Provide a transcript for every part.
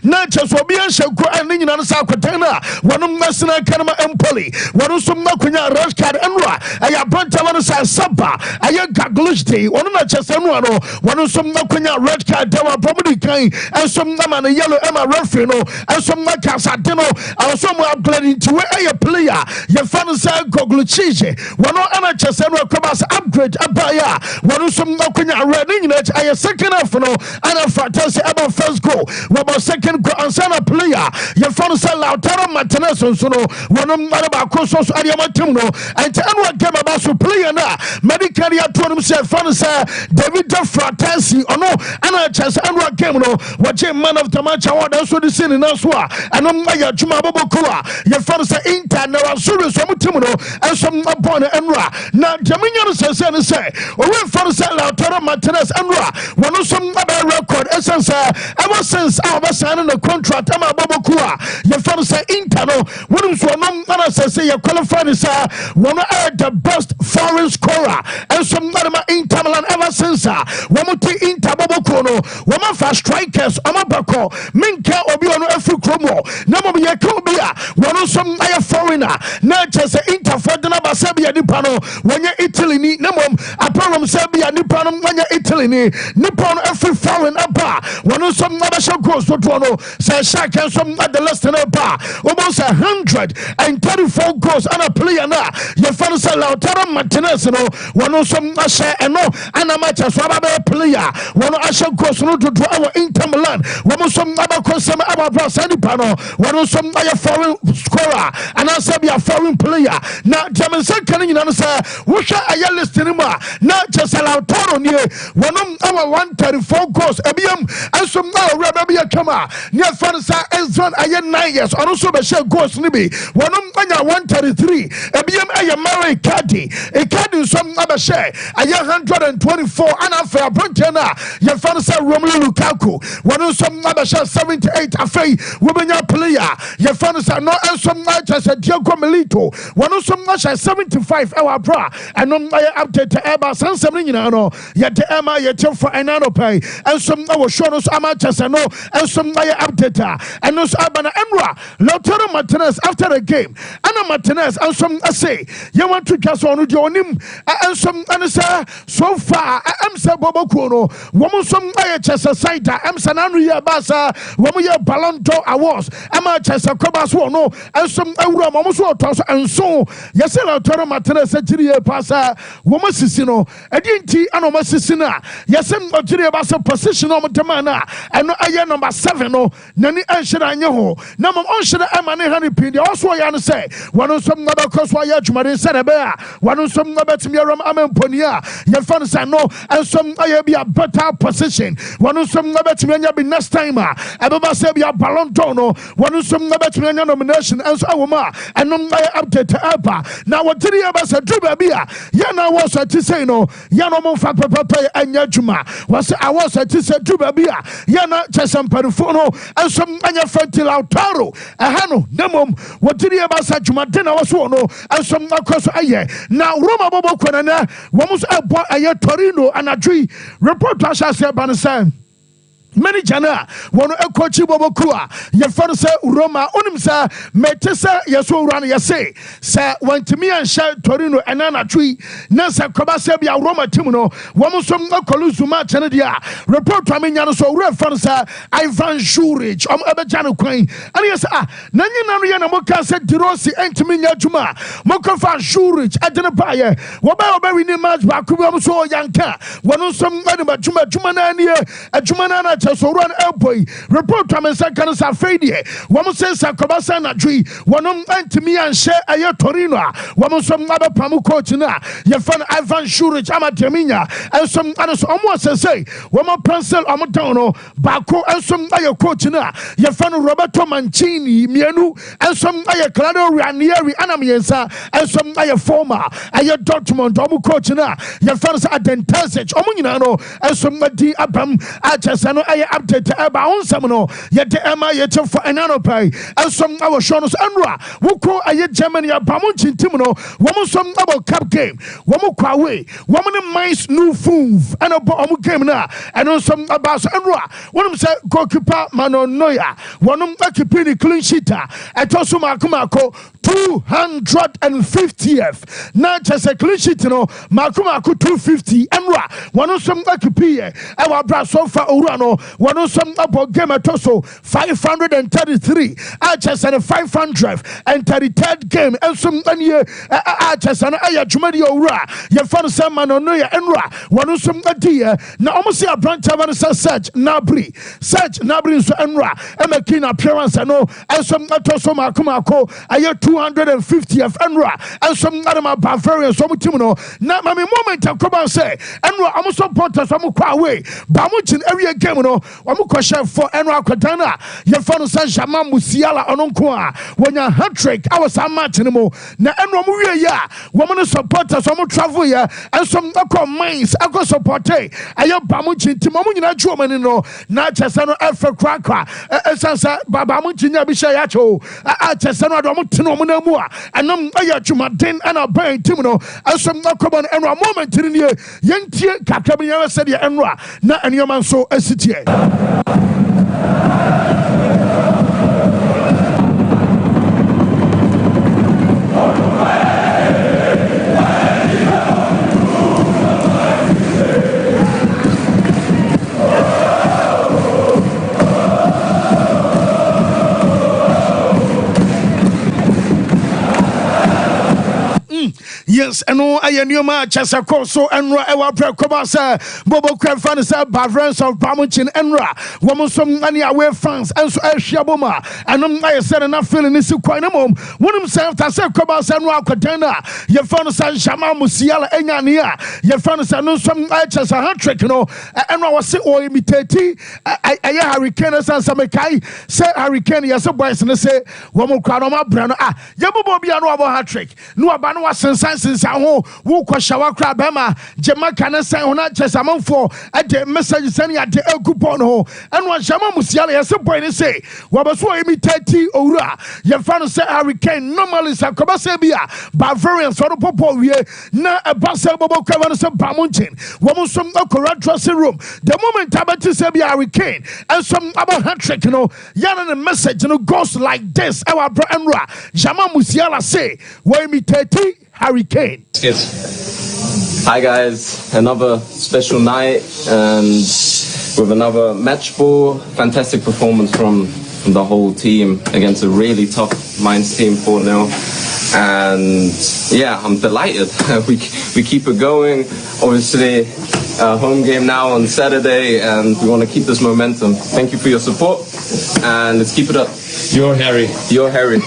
na cheso bi anshaku ani nyina no sa kwetana wonom nasina kanama empoli wono so makunya red card enwa aya branta wono sa Sompa aya gaglishti wono na chesanu ano wono so makunya red card dawa probably kan enso na yellow ema referee no enso na kasade no also mo upgrade to a player ye fan sa gogluchije wono ana chesanu akwabas upgrade abaya wono so makunya red nyina aya second half no ana fantasy about first goal about second goal ansana player ye fan sa Lautaro Martinez so no wono ba ko so ariamatim no and anwa game about so player na medical ya to no say fan sa David Fratesi ono ana chance anwa game no watch man of the match award so the scene na so and ya juma boboko ye fan sa Inter na wasuru so mutim no and some upon enra na jaminya no say o we fan sa Lautaro Martinez enra wono some record essence ever since our signing the contract ama boboko ye fan sa Inter no wono so no ana say you qualify this one of the best foreign scorer and some Inter Milan ever since womo ti Inter boboko no womo fa strikers amabako minka obi ono afi kromo na mo ye ka obi a wono some aye foreigner na chese Inter for the na basabia nipa no wonye Italy ni na mom apolom sabia nipa no wonye Italy ni nipa no afi foreign apa wono some na basha goals to no say shaka some at the last na pa almost 134 goals and a player na ye fan say Lautaro Martinez no wono some asha eno ana match so aba player wono asha goals no to our Inter Milan wono some aba konsem aba brasani pano wono some aye foreign scorer and asabia foreign player na jamansa kan nyina no say wo hwa aye listing ma na just Lautaro ni wono our 134 goals ebiam enso na ora be kama ne fan say Ezron aye 9 years ono so be share goals ni bi wono anya 133 ebiam aye Mary Icardi some aba share aye 124 and after Brentena ye fan say Romelu Lukaku wono some aba share 78 afei wobenya player ye fan say no enso na just Diego Milito wono some na share 75 our bra and aye update eba sansem ni nyina no ye de ema ye te for enano pay enso na wo show no so ama just no enso na ye update and no so abana emra Lautaro Martinez after the game ana Martinez enso say ye want to cast on the onim enso and say so far am say boboko no wo some aye chese side am say nanu ye basa wo ye Ballon d'Or awards ama chese koba so no enso awura mo so to so enso ye say Lautaro Martinez agiri ye pasa wo sisi no edinti ana mo sisi na ye say agiri ye basa position no mtema na eno aye number 7 no nani enhira anye ho na mo onhira emane hani pin de also ya no say wono som na be koso ya adwumare sere be a wono som na betimi aram amemponi a ye fan say no ensom aye be a better position wono som na betimi anya be next time a ebeba say be a Ballon d'Or no wono som na betimi anya nomination enso awoma enom aye update aba na wotiri ya ba say duba bi a ye na wo so ti say no ye no mo fa papa anya adwuma was I was ti say duba bi a ye na chesam parifo no ensom anya fanti Lautaro ehano nemom wotiri ya ba say adwuma de na wo so no ensom akoso aye na Roma bobo kwana na wo mo so abo aye Torino anadwi report asha say bansan many jana wono ekochi bobokua ye fon say Roma onim say mete say yeso ura ye say wantimi an sha Torino enana twi na say koba say bia Roma team no wo mo so akoluzu ma chane dia report amenya no so ura fon say Ivan Juric ebeja no kwan and yes na nyina no ye na mo ka say Dirosi entimi nya juma mo ko fa Juric adene ba ye wo ba wini match ba ku mo so yanka wono so adema juma na ne adwuma na so run elboy report to me second sa fadie wo say sakobasa na dwi wono antimi an share aye Torino wo so ngaba pamu coach na ye fan Ivan Juric amateminya ensom anos omo say wo mo pencil omo down no bako ensom aye coach na ye fan Roberto Mancini mienu ensom aye Claudio Ranieri anamiensa ensom aye former aye Dortmund omo coach na ye fan sa Adentesic omo nyina no ensom di abam achesa no ay update eba onsam no ye de ema ye che for enano pai ensom awo show no enra woko ay Germany abamo chintim no wo som about cup game wo kwa away wo ne mines new move and omo game na eno som about enra wonum say goalkeeper Manonoya wonum keep the clean sheet etoso makomako 250th na just a clean sheet no makomako 250 enra wonum som keep e wa bra so far owura no wonum som about game etoso 533 just a 533rd game ensom anie just an ayadwumadi owura ye fan sam Manonoya enra wonum som adie na omo se abranta ban search nabri so enra making appearance no and some atoso makomako aye 250th enra and some other Bavarian some team no na my moment akoba say enra am supporters am kwa away ba mo chin area game no am ko chef for enra kwadana ye fa San Germain Musiala ononko a wonya hat-trick awas match ni mo na enra mo wie ya wo mo supporters am travel ya and some akọ mines akọ support aye ba mo chin team mo nyina juo mani no na chesa no efe krakra esansa baba mo tinya bi hye ya cho chesa no ado mo teno mo na mu a enom aye twumaden ana ban team no asom akọba no enra moment ni ye yentie kakra bi ya se de enra na eniyoma nso asitie. Yes, and no, I knew my chasa so enra ewa prekobasa Bobo Crefan sa Bavrans of Bamuchin enra woman some money away fans and so Shaboma and I said enough feeling this quite a mom one himself to say Kobas and Rakatana your fan San Shama Musiala Engania your fan no some chasa a hat-trick no and I was say or imitate I hurricane as Samekai say hurricane yes a boys and say woman crown on my brand Yabobo be a hat-trick no abano was since I who kwashawa kra bema jema kana san ho na chesamon for at the message send at the coupon ho and one Shama Musiala yes boy they say wabaso imitate owura ye fan say hurricane normally sakoba bia Bavarian so popo wie na e basa bobo kwa so bamunchin wo some okora dressing room the moment abati say bia hurricane and some about hat-trick you know yana the message you know goes like this our bro enra Shama Musiala say we imitate hurricane. Hi guys, another special night and with another match ball. Fantastic performance from the whole team against a really tough Mainz team 4-0. And yeah, I'm delighted. we keep it going. Obviously, home game now on Saturday and we want to keep this momentum. Thank you for your support and let's keep it up. You're Harry. You're Harry.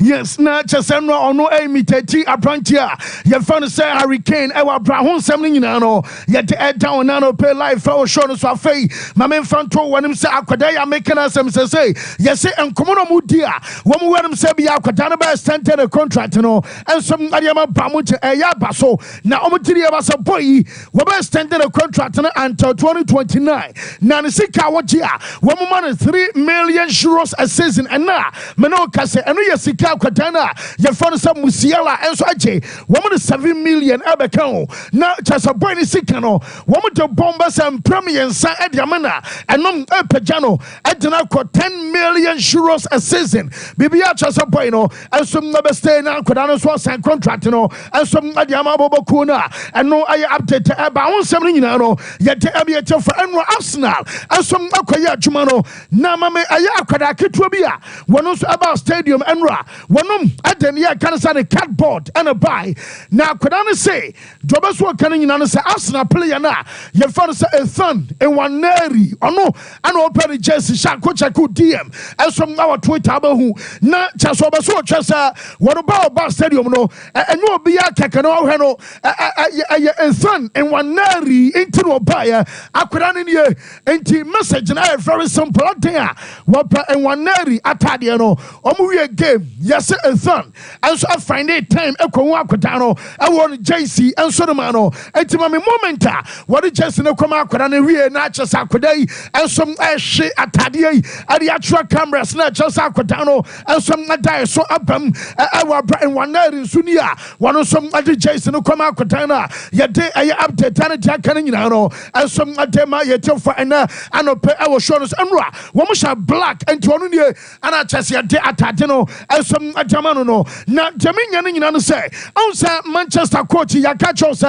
Yes, na chesenro ono imitate aprantia ye fan say hurricane e wa bra ho nsem ni nyina no ye de down na no pay life for show no so afei ma me fan to wonim say akwada ya making asem say ye say enkomo no mu dia wo mu wonim say bi akwada no ba extend the contract no ensom adiama ba mu che e ya ba so na omo tiri ya ba so boy wo ba extend the contract no until 2029 na ne sika wo gia wo mu man 3 million euros a season and na me no kase eno ye sika kwatana ye fon sa Musiala enso ache wo mo 7 million ebeka ho na chasa boy ni sika no wo mo de bomba sam premier san ediamana enom epejano edina ko 10 million euros a season bibia chasa boy no enso no be stay na kwada so sign contract no enso ediama boboku na eno aye update eba won sam ni nyina no ye de abia che for eno Arsenal enso akoye adwuma no na mame aye akwada ketua bia wono so about stadium enra wonom aden ye kan say the cardboard and a buy na akwada ne say dobeso kan nyina no say Arsenal player na ye fa say a son e waneri ono ana open jersey sha ko check DM enso our Twitter abahu na chaso beso twesa wono ba stadium no enyo obi ya keke no hwe no a son e waneri into no buy akwada ne ye enti message na very simple thing a wapa e waneri atade no omo we game yes a son and so I find it time e ko akoda no e won JC and so no man no etima me momenta what JC no koma akoda na wie na achesa akoda yi and some e hye atade yi ade atwa cameras na achesa akoda no and some die so abam e wa bra en wana rinsu ni a wono some ade JC no koma akoda na ye de e update na dia kan nyina no and some ade ma ye tefa na anope e wo show no amra wo mo sha black and ono nie ana achese de atade no and some adamano no na jaminya no nyina no say onsa Manchester coach ya catch us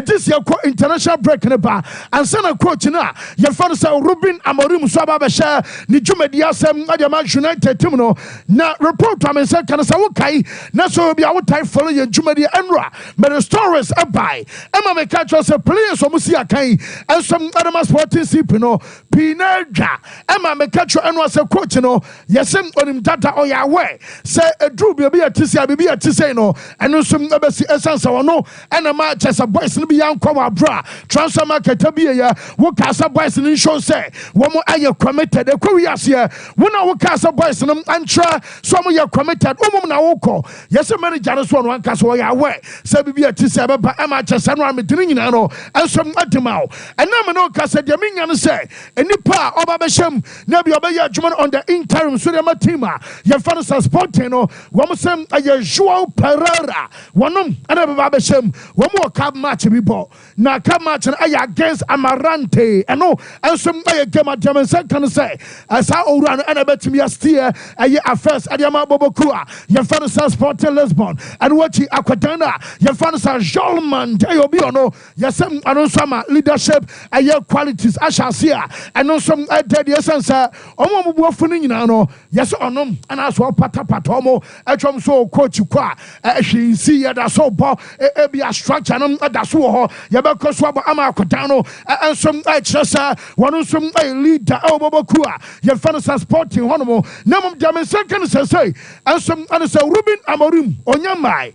this year international break ne ba and sana coach na ye fa say Ruben Amorim so aba be sha ni dwumadi asem adama United team no na report am say kan say wo kai na so bia wo tai follow ye dwumadi enra but the stories abai ema me catch us players o musi akan and some adama sporting cp no pinadwa ema me catch enwa say coach no yesem onim data o ya we say edru bia atisi bia atisi no eno so ebesi essence wono ena ma chesa boys no bia nkwa abra transfer market bia ya wo kasa boys no show say wo mo aye committed e kwa wiase wo na wo kasa boys no antra so mo ye committed wo mo na wo ko yesem manager no so no anka so ya we say bia atisi beba ema chesa no amedini nyina no enso adimao ena me no kasa de minya no say enipa oba be hyem na bia oba ye adwuma on the interim so de ma team ye fa no sporting no wo mo sem aye Joao Pereira wonom ana baba be hyem wo mo cup match bi bo na cup match na aye against Amarante eno enso aye game adam say kan say asa owura no ana betimi astie aye affairs adiama bobokua ye fa no sporting Lisbon and wachi akwadana ye fa no Jolman obi ono ye sem anonso ma leadership aye qualities ashasia enonso dead essence omo mubuofu no nyina no yes onom ana so patapata omo atwom so coach kwa hwinsi ya da so bo e bia structure no da so ho ye be ko so ama akodan no ensom kyeresa wono som leader oboboku a ye fa no sporting hono na mom jam second say ensom ana say Ruben Amorim onyamai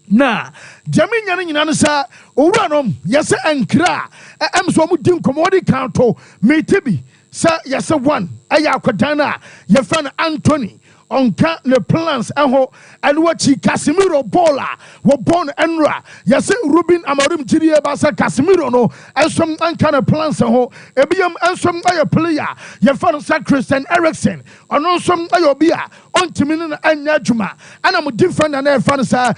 na jaminya no nyina no sa owura no yese enkra emso mu din komodi kanto metibi sa yese one aya akodan na ye fa no Anthony onka le plans eho elwachi Casemiro bola wo bon enra yase Ruben Amorim jiriye ba sa Casemiro no ensom anka le plans eho ebiyam ensom aye player ye fa no sa Christian Eriksen ono som aye obi a ontimi na anya dwuma ana mo different na e fa no sa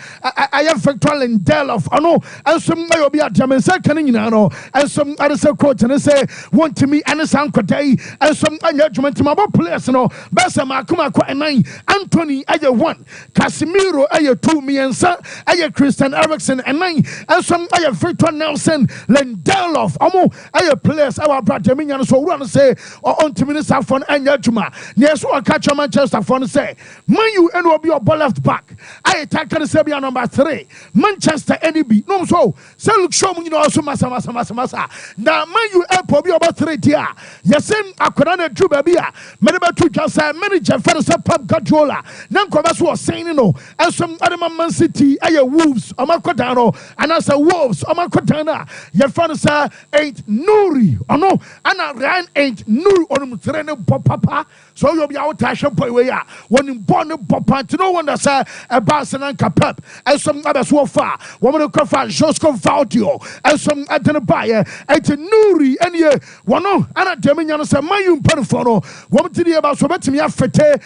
aye factual and del of ono ensom aye obi a diamensa kan nyina no ensom ade se coach ne se wontimi ane san kodai ensom anya dwuma ntima bo players no ba sa makoma kwa enan Anthony aye 1 Casemiro aye 2 miensa aye Christian Eriksen enan ensom aye Victor Nelson Lindelof omo aye players our brother minya no so wura no say ontimi ne sa fon anya dwuma ne so aka cha Manchester fon say man you eno obi obo left back aye taka say be number 3 Manchester NB no so say look show mu nyina so masa na man you epo obi obo 3 dia yesem akoda na dru ba bia me ne betu twa say manager for say Pep Guardiola na nkoba so saying no ensom adema Man City aye Wolves amakoda no anasa Wolves amakoda na ye fan say 8 Nuri ono ana Ryan 8 Nuri onum 3 ne papa so you be out tasha boy we ya when born papa no wonder say a Barcelona Pep and some other so far woman ko fa Josco Valdio and some atene baye 8 Nuri and ye wono ana deminya no say man you perfo no wom ti dey ba so betimi afete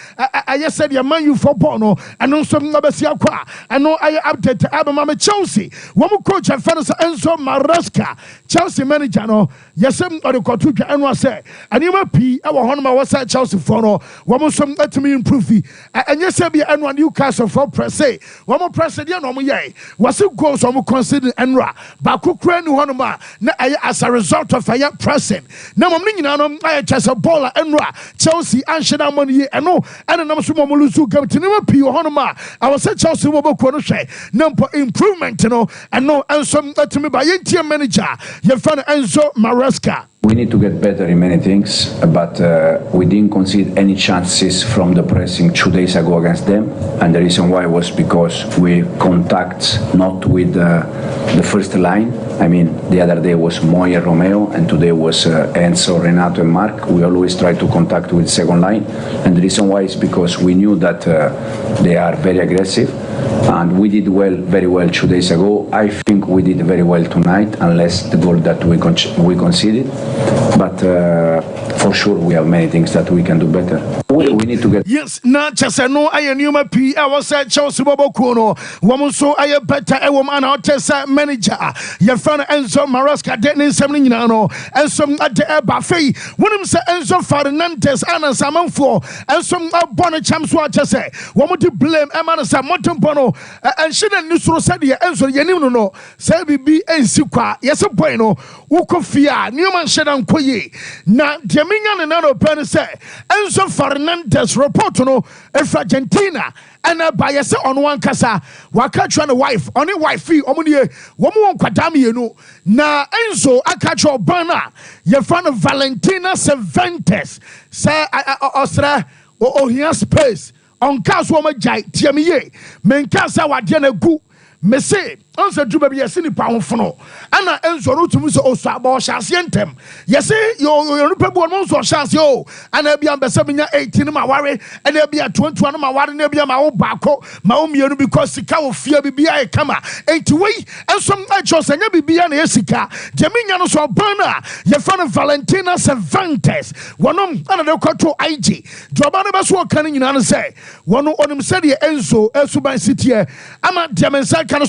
aye said your man you for ball no and no some abesi akwa and no aye update abama me Chelsea wom coach and fan say Enzo Maresca Chelsea manager no yesem odekotu twa enwa say anima pi e wo hono ma wo say Chelsea for no wom some atimi improve enye say bia enwa Newcastle for press say wom press dey no mo ye wase goals wom consider enra ba kokura ni hono ma na aye as a result of aye pressing na mom ni nyina no aye chese ball enra Chelsea ansheda money eno ene nam so mom lusu game tinima pi hono ma I was say Chelsea wo boku no hwe na improvement no eno enso atimi ba ye tie manager ye fa no Enzo Maresca We need to get better in many things, but we didn't concede any chances from the pressing 2 days ago against them, and the reason why was because we contact not with the first line. I mean, the other day was Moya Romeo, and today was Enzo, Renato, and Mark. We always try to contact with second line, and the reason why is because we knew that they are very aggressive, and we did very well 2 days ago. I think we did very well tonight, unless the goal that we conceded. But for sure, we have many things that we can do better. We need to get. Yes, not just a no. I am Numa P. I was at Chelsea Bobo Kuno. Woman, so I am better. A woman, I'll test manager. Your friend Enzo Marasca, Denny Seminano, and some at the buffet. When I'm saying Enzo Fernandez, Anna Salmon for, and some bonnet champs watch us say. Woman to blame Emmanuel Montempono, and she didn't use Rosadia Enzo Yanino, Selby B. and Suka, yes, a bueno, Ukofia, Newman Shedan Koye. Now, Diaminian and another pen say, Enzo Fernandez report no, if Argentina. And by yourself on one casa, catch on a wife, on a wifey, woman Quadami, you know. Na Enzo, I catch your banner, your friend of Valentina Cervantes, say, Ostra, or here space, on Caswoman Jai, Tiamier, Menkasa, Wadiana Gu, Messe. Answer to baby, yes, in the pound for no. Anna Enzo to Miss Osabo Shasientem. Yes, your people also shas yo. And there be a Bessamina 18 my worry, and there be a 21 my worry, and there be a Mao Bako, Maomi, because the cow fear be a kama. 8 way, and some matches and you be an Esica. Jaminiano so burner, your friend of Valentina Cervantes. One another to IG. Drabana Baswa canning in say. One on him said Enzo, Elsuban City. I'm at Diamensa can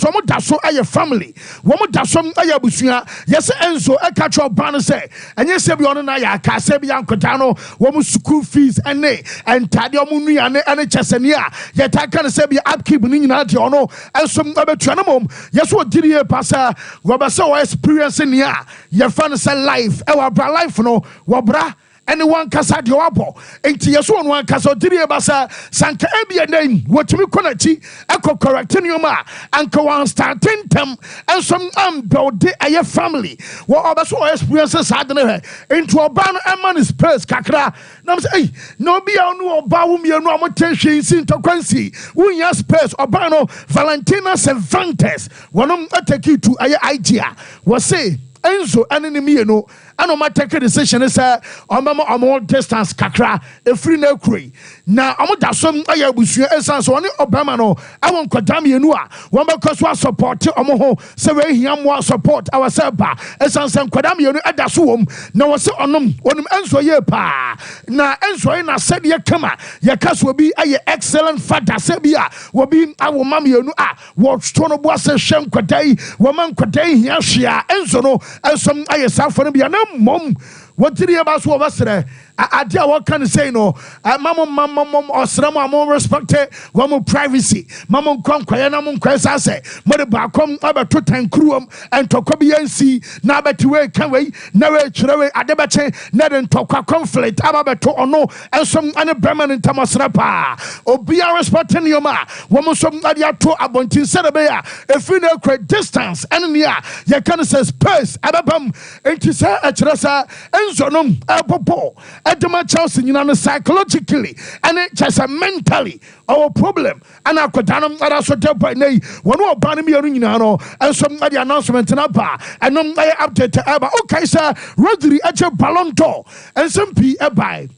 so aye family womo da som aye abusua yes Enzo e catch your ban say enye se bi ono na ya ka se bi ankoda no womo school fees ene entade omo nuane ene chesene a ye ta kan se bi upkeep ni nyina de ono enso abetua no mom yes wo diri e pasa wo be se wo experience ni a ye fan say life e wa bra life no wo bra anyone kasa de wabo enti yeso on one kasa diri e basa sanka ebia nan wotumi konachi eko correct nyoma anka one starting tem and some build aye family wo obaso experiences adene he into oba no eman space kakra na say no bia no oba wo mienu amotenhwe sin tokwansi wunya space oba no Valentina Cervantes wonom atake to aye idea wo say Enzo enemy you know and no take a decision is on distance kakra a free no cree now I'm da some aye busu essence one Obama no I won't kodam you know one because we support omo say we here more support ourselves essence and kodam you know ada so na we say onom Enzo ye pa na Enzo na said ye kama ye kaso bi aye excellent father say bia we be our mam you know what stono bo say hwem kodai we man kodai hia hwea Enzo no some aye safo no bia mom what did you about so over idea what can say no mom or some respect one privacy mamon come kwaya mum kwesa say mother ba come about to tan kruom and to kobiansi na betwe kan we na we chrewe adebache na den tokwa conflict about to ono and some an permanent tamasra pa obia respecting your ma woman some adia to abontin serebea if you know create distance and near you can say space ababam enti say atrasa enzo no popo Edema Chelsea, you know, psychologically and it just mentally our problem. And I could done that so tell by nay, one more banner me and some other announcement in a bar and no update to ever. Okay, sir, Rodri at your ballon d'or and some P a buy.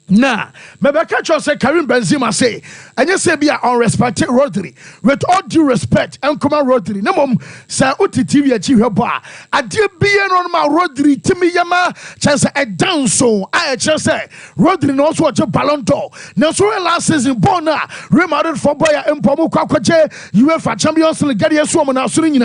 Nah, maybe catch us say Karim Benzema say, and you say be unrespected Rodri. With all due respect, and come on Rodri. No mum say TV achieve her bar. I did be on my Rodri Timmy Yama chance a down so I just say Rodri knows what your ballon d'or. Now so last season Bona remarried for boy and Pomo Kwakwache UEFA Champions League get yes woman now soon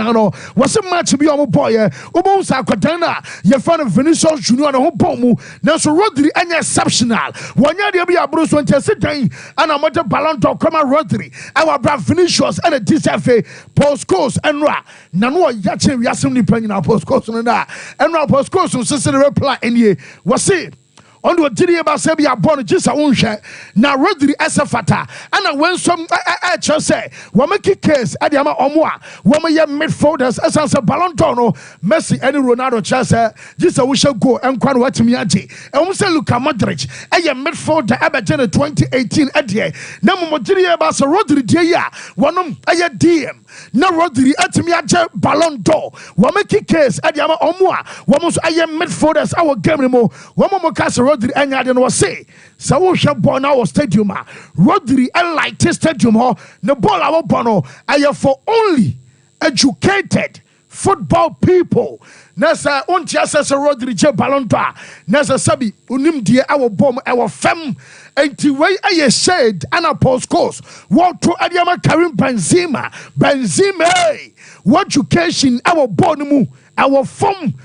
was a match be on boy Ubonsa Quadana your fan of Vinicius Junior and Hopomu. Now so Rodri any exceptional. One year they be a Bruce when you sit down and I'm at the ballon d'or come on Rodri. Our brand Vinicius and a DCFA postcodes and ra. Nano Yachin Yasuni playing our postcodes and ra. And our postcodes so sister reply in ye was it. on the Giri Basabia born Jisa Unsha, now Rodri Esafata, and I went some just say, Wamaki case, Adiama Omwa, Wamaya midfielders, as a Ballon d'Or, Messi, and Ronaldo Chasa, Jisa we shall go and Kwan Watimiaji, and we say Luka Modric, a midfielder, Abajana 2018 Edia, Namo Giri Basa Rodri Dia, one of a DM. Na Rodri atimiaje Ballon d'Or wameki case adiama omwa wamos aye midfielders our game mo wamo kase Rodri anyade no say sa wo hwe ball na stadium a Rodri light stadium ho the ball a wo no aye for only educated football people. Nasa unti asese Rodri je Ballon d'Or nasa sabi unim die awo bom awo fem enti wey aye shade ana post course what to adiama Karim Benzema what education our born mu our form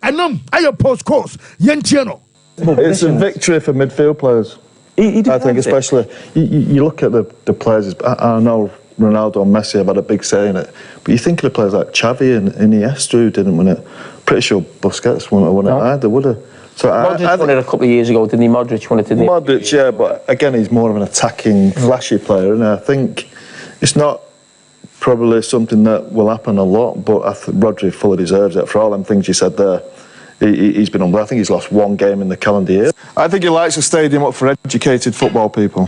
and aye post course yentiano. It's a victory for midfield players. I think especially you look at the players. I know Ronaldo and Messi have had a big say in it, but you think of the players like Xavi and Iniesta who didn't win it. Pretty sure Busquets won it either, would have. So Modric won it a couple of years ago, didn't he? Modric won it, didn't he? Modric, yeah, but again, he's more of an attacking, flashy player, and I think it's not probably something that will happen a lot, but I think Rodri fully deserves it. For all them things you said there, he's been unbelievable. I think he's lost one game in the calendar year. I think he lights a stadium up for educated football people.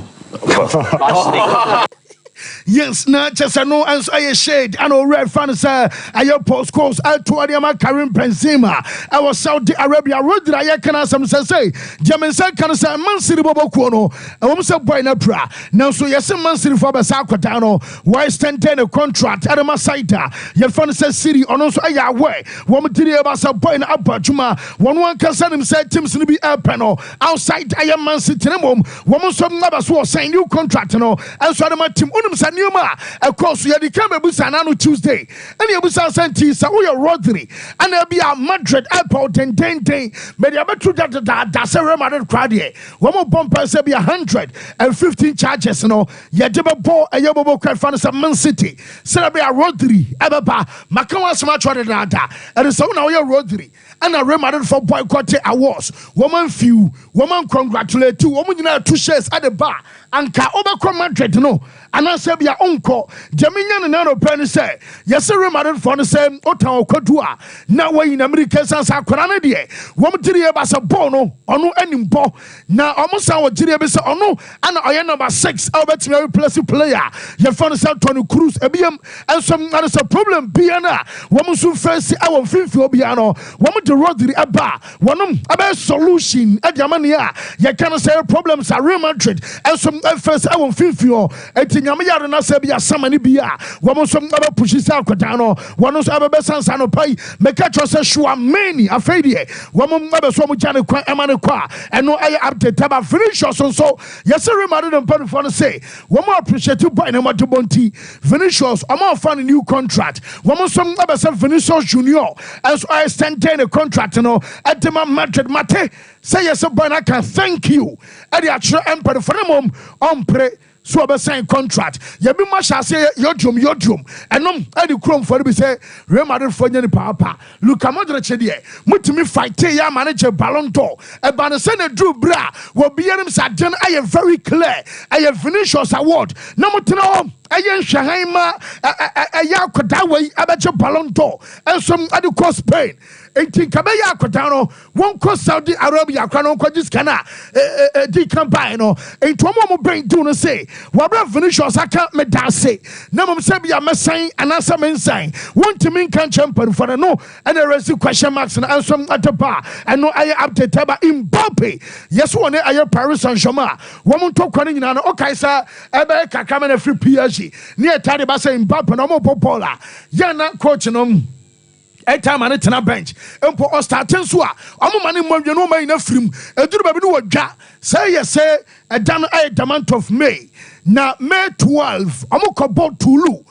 Yes, not just a no as I shade and all red fans ayo post course out to Adiama Karim Benzema our Saudi Arabia Rodri ayakana some say German say can say Man City bobo kuono and we say boy na pra now so yes Man City for be sa kwata no why stand a contract at my side your fan say City on also aya way wo mtiri e ba say boy na abadwuma one can say him say teams ni be no outside aya Man City mom wo so ngaba so sign new contract no and so my team sa newma of course you dey come ebusa na no Tuesday and ebusa senti sa we Rodri and e be a Madrid airport ten but you better that say Real Madrid crowd here one more bumper say be 115 charges no ye dey ball e ye bobo crowd fan say Man City say be a Rodri ebeba makawa sma chore that and so now we Rodri and a Real Madrid for boycott awards woman congratulate you woman na two shares at the bar and ka obekọ Madrid no and I say be a uncle Jaminya na no pen say yes Real Madrid for the same otan okodua na we in America sans akwara na de wo mtiri e ba say ball no ono animbo na omo san wo jiri e be say ono ana oye number 6 obetimi replace player ye for say Tony Cruz ebiem and some there is a problem be na wo so face awon finfi obi ano wo de Rodri aba wonom aba solution e diamane a ye can say problems are Real Madrid and some first awon finfi o etinyame yare na say bia samani bia wo so aba pushi say akwada no wono so aba sansa no pai meka cho say shua many afedie wo aba so mo jane kwa emane kwa eno aye update aba finish so yes Real Madrid and for no say wo mo appreciate boy na mo de bonti Vinicius am fan new contract wo mo so aba say Vinicius Junior as I stand a contract no at the Madrid mate say yes boy I can thank you at the actual emperor for the mom on pray so be sign contract ye be ma sha say yodrum enom adi krom for be say Real Madrid for nyani papa Luka Modric de mutimi fight ya manager Ballon d'Or e ba ne say na Drew bra wo be yerim saden aye very clear aye Vinicius award na mutena ayen hwahan ma ya akoda wei abeje Ballon d'Or ensom adi cross Spain enti kabeya akoda no won ko Saudi Arabia kwa no ko jiskana di campaign no enti mo brain do no say wabra Vinicius aka me dase na mom say bia mesan anasa mensan wonti min kan champion for no and the rest question marks and ensom atapa and no aye update ba Mbappe yes one aye Paris Saint-Germain won to kwa nyina no okay sa ebe kaka me na free PSG near Tade ba say Mbappe no mo popola ya na coach no time and tena bench empo o starting so a omo mane mwadwe no man na firim eduru ba bi no wadwa say yes say a dan the month of May na May 12 omo ko ball Tulu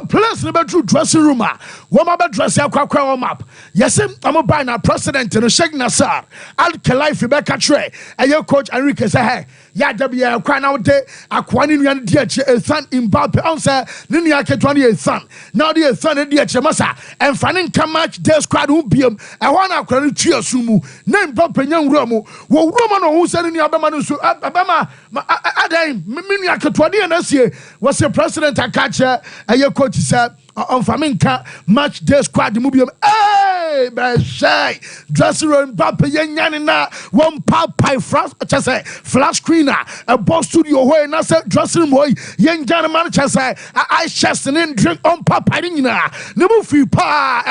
players in the bedroom dressing room, woman bed dress warm up. Yes, I'm a buy now president and Sheikh Nassar, Al Khelaifi Becca Trey, and your coach Enrique say, hey, yeah, W. Crying out there, Aquanin and DH, a son in Mbappe, answer, Linia Ketwani, a son. Now the son of DH Massa, and Fanning come match their squad who be and one out credit to your sumu, name Mbappe and young Romo, well, Roman who said in the Abama, Minia Ketwani and Asia was the president I catch and your coach said. On Faminka match day squad the movie. Hey, say dressing room Mbappe yanina one pie flash screener a boss studio where na say dressing room boy yanjana man say I chest and drink on papa na no free pa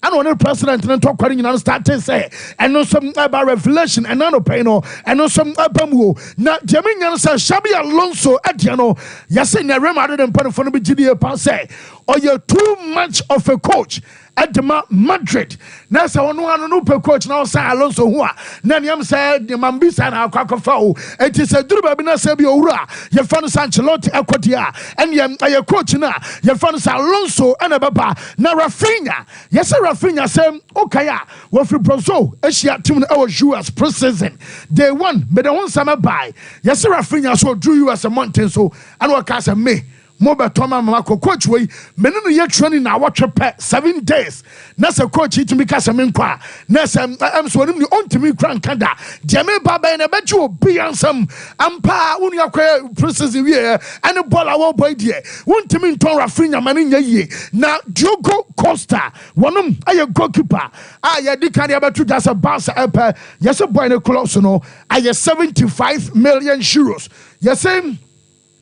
and one president and talk kwani start to say and no some about revelation and no pain and no some abamu na Jamian say Shabi Alonso Ediano yase na Real Madrid and put for no be GDA pa say or you're too much of a coach at the Madrid. Now, so no coach now say Alonso who Nanyam said the Mambisa and Alcacafao. It is a Drubabina Sebiora, your fan Sanchelotti Aquatia, and your coach now, your fan Alonso and a Baba, now Rafinha. Yes, Rafinha said, okay, what for Bronzo, Asia Tim our Juas preseason. Day one, but the one summer buy. Yes, Rafinha so drew you as a mountain so and what cast a me. Moba Toma Mako coach way, Menino yet training now watch a pet 7 days. Nasa coach to me Casaminqua. Nasa I'm swimming the on to me Grand Kanda. Jamie Baba and a bet you be on some Ampa Unia Princess here and a ball our boy dear. One to me Tora Frina Maninia ye. Now Diogo Costa, one I a goalkeeper. I did carry about 2 that's a bounce up. Yes, a boy in a close no. I 75 million euros. Yes, same.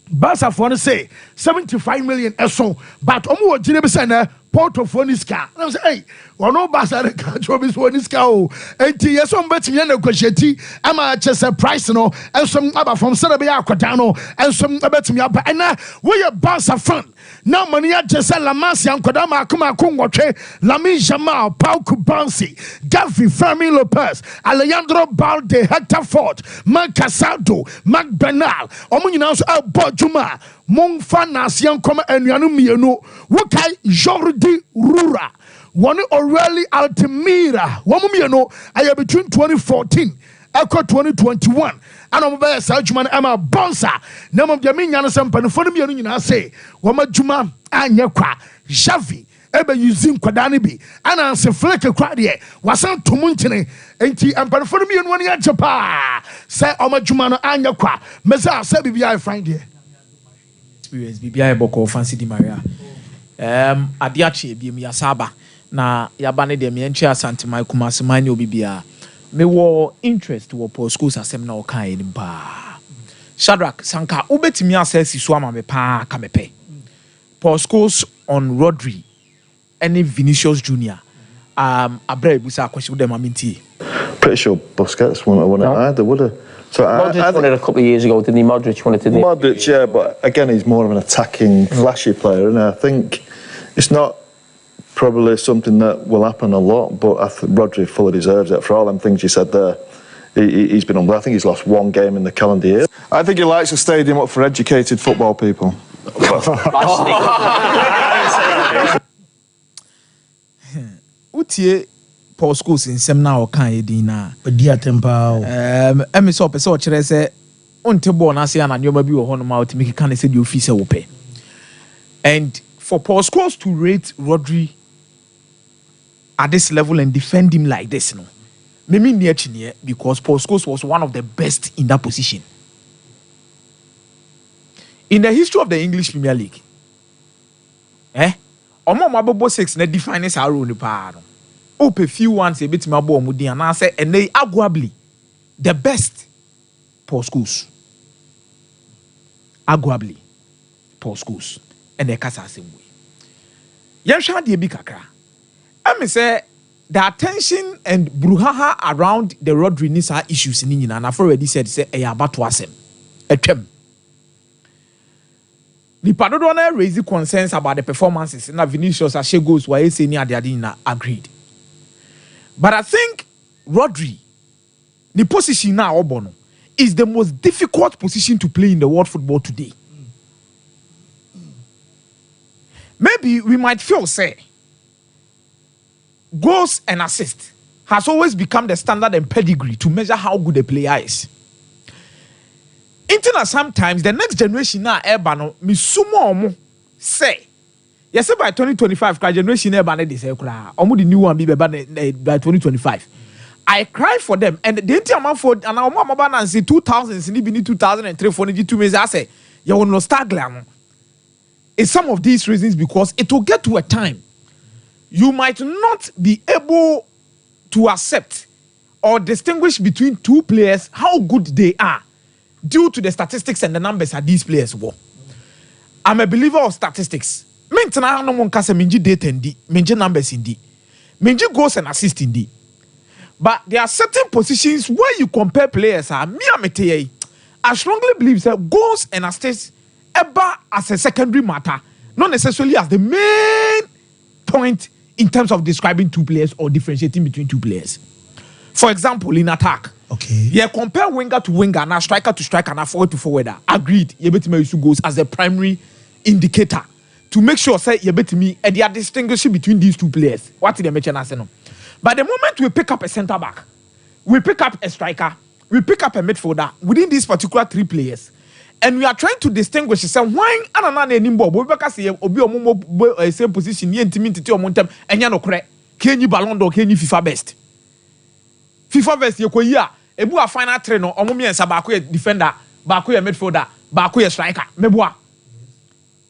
Basa for to say 75 million so, but omo Jinebe send portfolio ska. I say, hey, no Basa can't this one is cow. 80 years on bet me negotiate. I'm a just a price no, and some other from Serbia Quadano, and some bet me up. And now we are Basa fun. Now money at just a Lamasi and Kodama Kuma Kungoche, Lami Jamal, Pau Kubansi, Gavi, Fermi Lopez, Alejandro Balde, Hector Ford, Mark Casado, Mark Bernal, Omuninaus Juma, Monfan Nasian Koma and Yanumiano, Wakai Jordi Rura, one Aureli Altamira, Womumiano, I have between 2014. Echo 2021 and I'm by Sajman Emma Bonsa. Name of Jamina Sompa and for me, I say, Wama Juma and Yakwa, Javi, Ebe using Quadanibi, and I say Fleck a cradie, wasn't to Muntine, and tea and for me and 1 year Japa. Say Oma Jumano and Yakwa, Mesa Sebi, find here. Experience BBI Boko Fancy Di Maria. Adiachi, be me a Saba. Na Yabane de Miencha Santa Maikuma Semano Bibia. Me war interest wo Paul schools asem na okan enim pa. Shadrack Sanka ubetimi asesi so ama me pa ka me pe. Paul schools on Rodri and Vinicius Junior. Abre busa question dem aminti. Pretty sure Busquets won it either, would have. So Modric won it a couple of years ago, didn't he? Modric won it, didn't he? Modric, yeah, but again he's more of an attacking, flashy player, and I think it's not probably something that will happen a lot, but I think Rodri fully deserves it. For all them things you said there, he's been I think he's lost 1 game in the calendar year. I think he lights a stadium up for educated football people. Utie Paul schools in Semna or Kan Edina. Dear Temple. Emisop, so Chere Ontebo Nasian and Yoba Bio Honoma to make a can say you fee will pay. And for Paul Scholes to rate Rodri at this level and defend him like this, no, maybe near Chinie, because Paul Scholes was one of the best in that position. In the history of the English Premier League, Omo Mabobo 6 ne defines our own part. Ope few ones a bit Mabo Mudi and I say, and they arguably the best Paul Scholes. Arguably Paul Scholes. And they cast the same way. Yansha de Bikakra. I may say the attention and brouhaha around the Rodri Nisa issues in India, and I've already said, say, a about to asem. A term. The Padodona raised concerns about the performances in Vinicius as she goes while saying Adina agreed. But I think Rodri, the position now Obono, is the most difficult position to play in the world football today. maybe we might feel say goals and assists has always become the standard and pedigree to measure how good a player is. Until sometimes the next generation now ebano mi sumo say yes by 2025 generation ebano they say omo the new one be by 2025. I cry for them and the entire amount for and our mama ban say 2000s ni be 2003 for ni 2 means I say you will not start glam. It's some of these reasons because it will get to a time you might not be able to accept or distinguish between two players how good they are due to the statistics and the numbers that these players were. I'm a believer of statistics. Mentana no mon kase minji data indi, minji numbers indi, minji goals and assists indi. But there are certain positions where you compare players. I strongly believe that goals and assists ever as a secondary matter, not necessarily as the main point in terms of describing two players or differentiating between two players. For example, in attack, you compare winger to winger, now striker to striker, now forward to forwarder. Agreed, you bet me use goals as the primary indicator to make sure say you bet me and they are distinguishing between these two players. What did they mention as no? But the moment we pick up a centre back, we pick up a striker, we pick up a midfielder within these particular three players, and we are trying to distinguish. Say why anana nimbo we because obi omo same position ye ntimi tete omo enya no kore kenyi ballon d'or kenyi FIFA best ye koyi a ebu a final three no omo miensa ba ko ye defender ba ko ye midfielder ba ko ye striker meboa.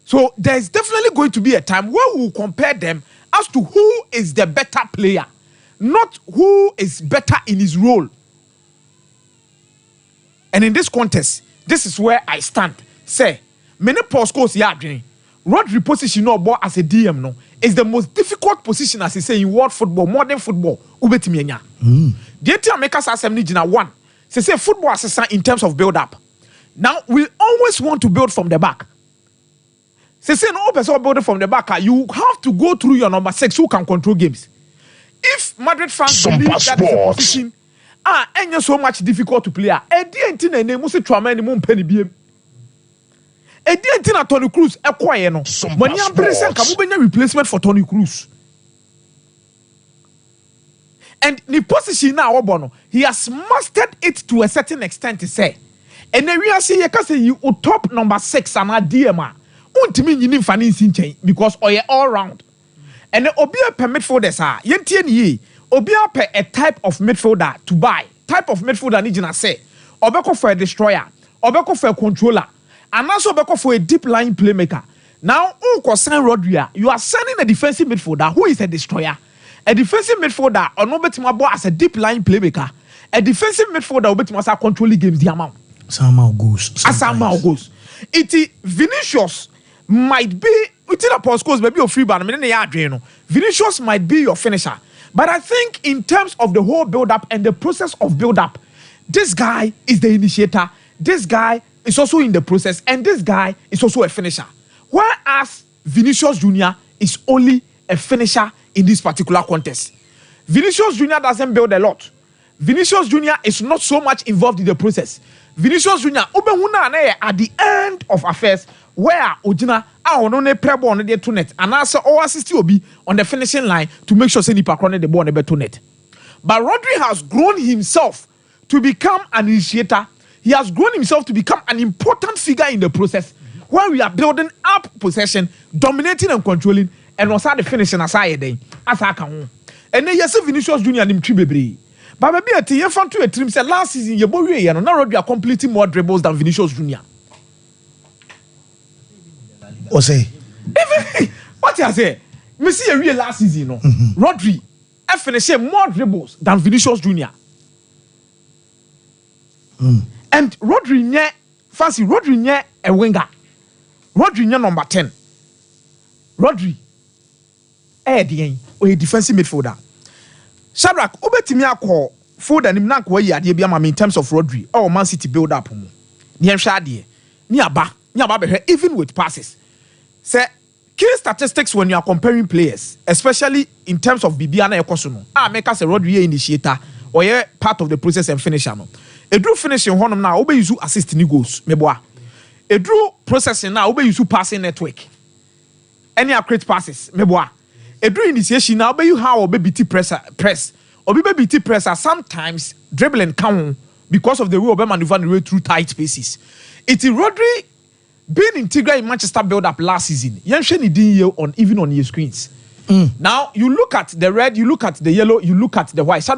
So there is definitely going to be a time where we will compare them as to who is the better player, not who is better in his role. And in this contest, this is where I stand. Say, many postcodes ya dream. Rodri position no ball as a DM no is the most difficult position as he say in world football, modern football. Ubetimi enya. The entire makers assembly jina one. Say football assistant in terms of build up. Now we always want to build from the back. Say no person building from the back. You have to go through your number 6 who can control games. If Madrid fans believe that is a position, ain't so much difficult to play. Edientina name must trauma any moon penny beam. Edientina Tony Cruz acquire no. When you are present, come replacement for Tony Cruz. And the position now, Obono, he has mastered it to a certain extent to say. And then we are saying, you top number 6 and a DMR. Untimi nyini mfani nsinchen because oye all round. And obia per midfielders are yentie ni obia per a type of midfielder to buy. Type of midfielder ni jina say obeko for a destroyer, obeko for a controller, and also obeko for a deep line playmaker. Now unko sign Rodri, you are signing a defensive midfielder who is a destroyer. A defensive midfielder or no betima bo as a deep line playmaker. A defensive midfielder obetima as controlling games the amount. Somehow goes. It Vinicius might be within a postcode maybe your free band. Vinicius might be your finisher, but I think in terms of the whole build-up and the process of build-up, this guy is the initiator. This guy is also in the process, and this guy is also a finisher. Whereas Vinicius Junior is only a finisher in this particular contest. Vinicius Junior doesn't build a lot. Vinicius Junior is not so much involved in the process. Vinicius Junior at the end of affairs where Ojina ne prebo on the net and also all assist obi on the finishing line to make sure say nipa krone the ball on the net. But Rodri has grown himself to become an initiator. He has grown himself to become an important figure in the process where we are building up possession, dominating and controlling, and also the finishing aside then as I can. And then yes, Vinicius Junior nim tribebre. But maybe a team fan to a team said last season you boy you know now Rodri are completing more dribbles than Vinicius Junior. O say what you say? Me see a real last season no. Rodri finished more dribbles than Vinicius Junior. And Rodri nye fancy Rodri nye a winger. Rodri nye number 10. Rodri or a defensive midfielder. Shadrack, obetimi akọ forward and na akọ yi ade bia ma in terms of Rodri or Man City build up mu. Ni enhwa ade. Ni aba behwe even with passes. Say key statistics when you are comparing players, especially in terms of Bibia na ekoso no. Make us a Rodri initiator or part of the process and finisher no. Edru finishing honum na obe use assist ni goals meboa. Edru processing na obe use passing network. any accurate passes meboa edu initiation now be you how obebiti press obebiti presser sometimes dribbling count because of the way Obama maneuver the way through tight spaces. It's Rodri being integral in Manchester build up last season. Even on your screens. Now you look at the red, you look at the yellow, you look at the white. So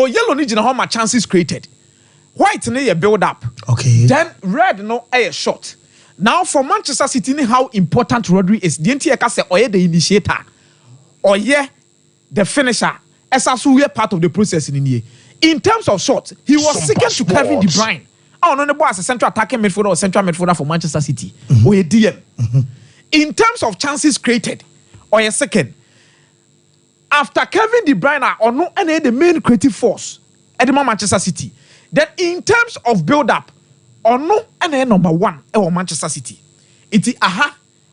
yellow needs how much chances created. White near build up. Okay. Then red no a shot. Now for Manchester City, how important Rodri is. The NTK say oye the initiator, oye the finisher. As also we are part of the process in here. In terms of shots, he was second to Kevin De Bruyne. I don't know the as a central attacking midfielder or central midfielder for Manchester City or a DM. In terms of chances created, or a second, after Kevin De Bruyne or no any the main creative force at the Manchester City. Then in terms of build up, or no any number one or Manchester City. It's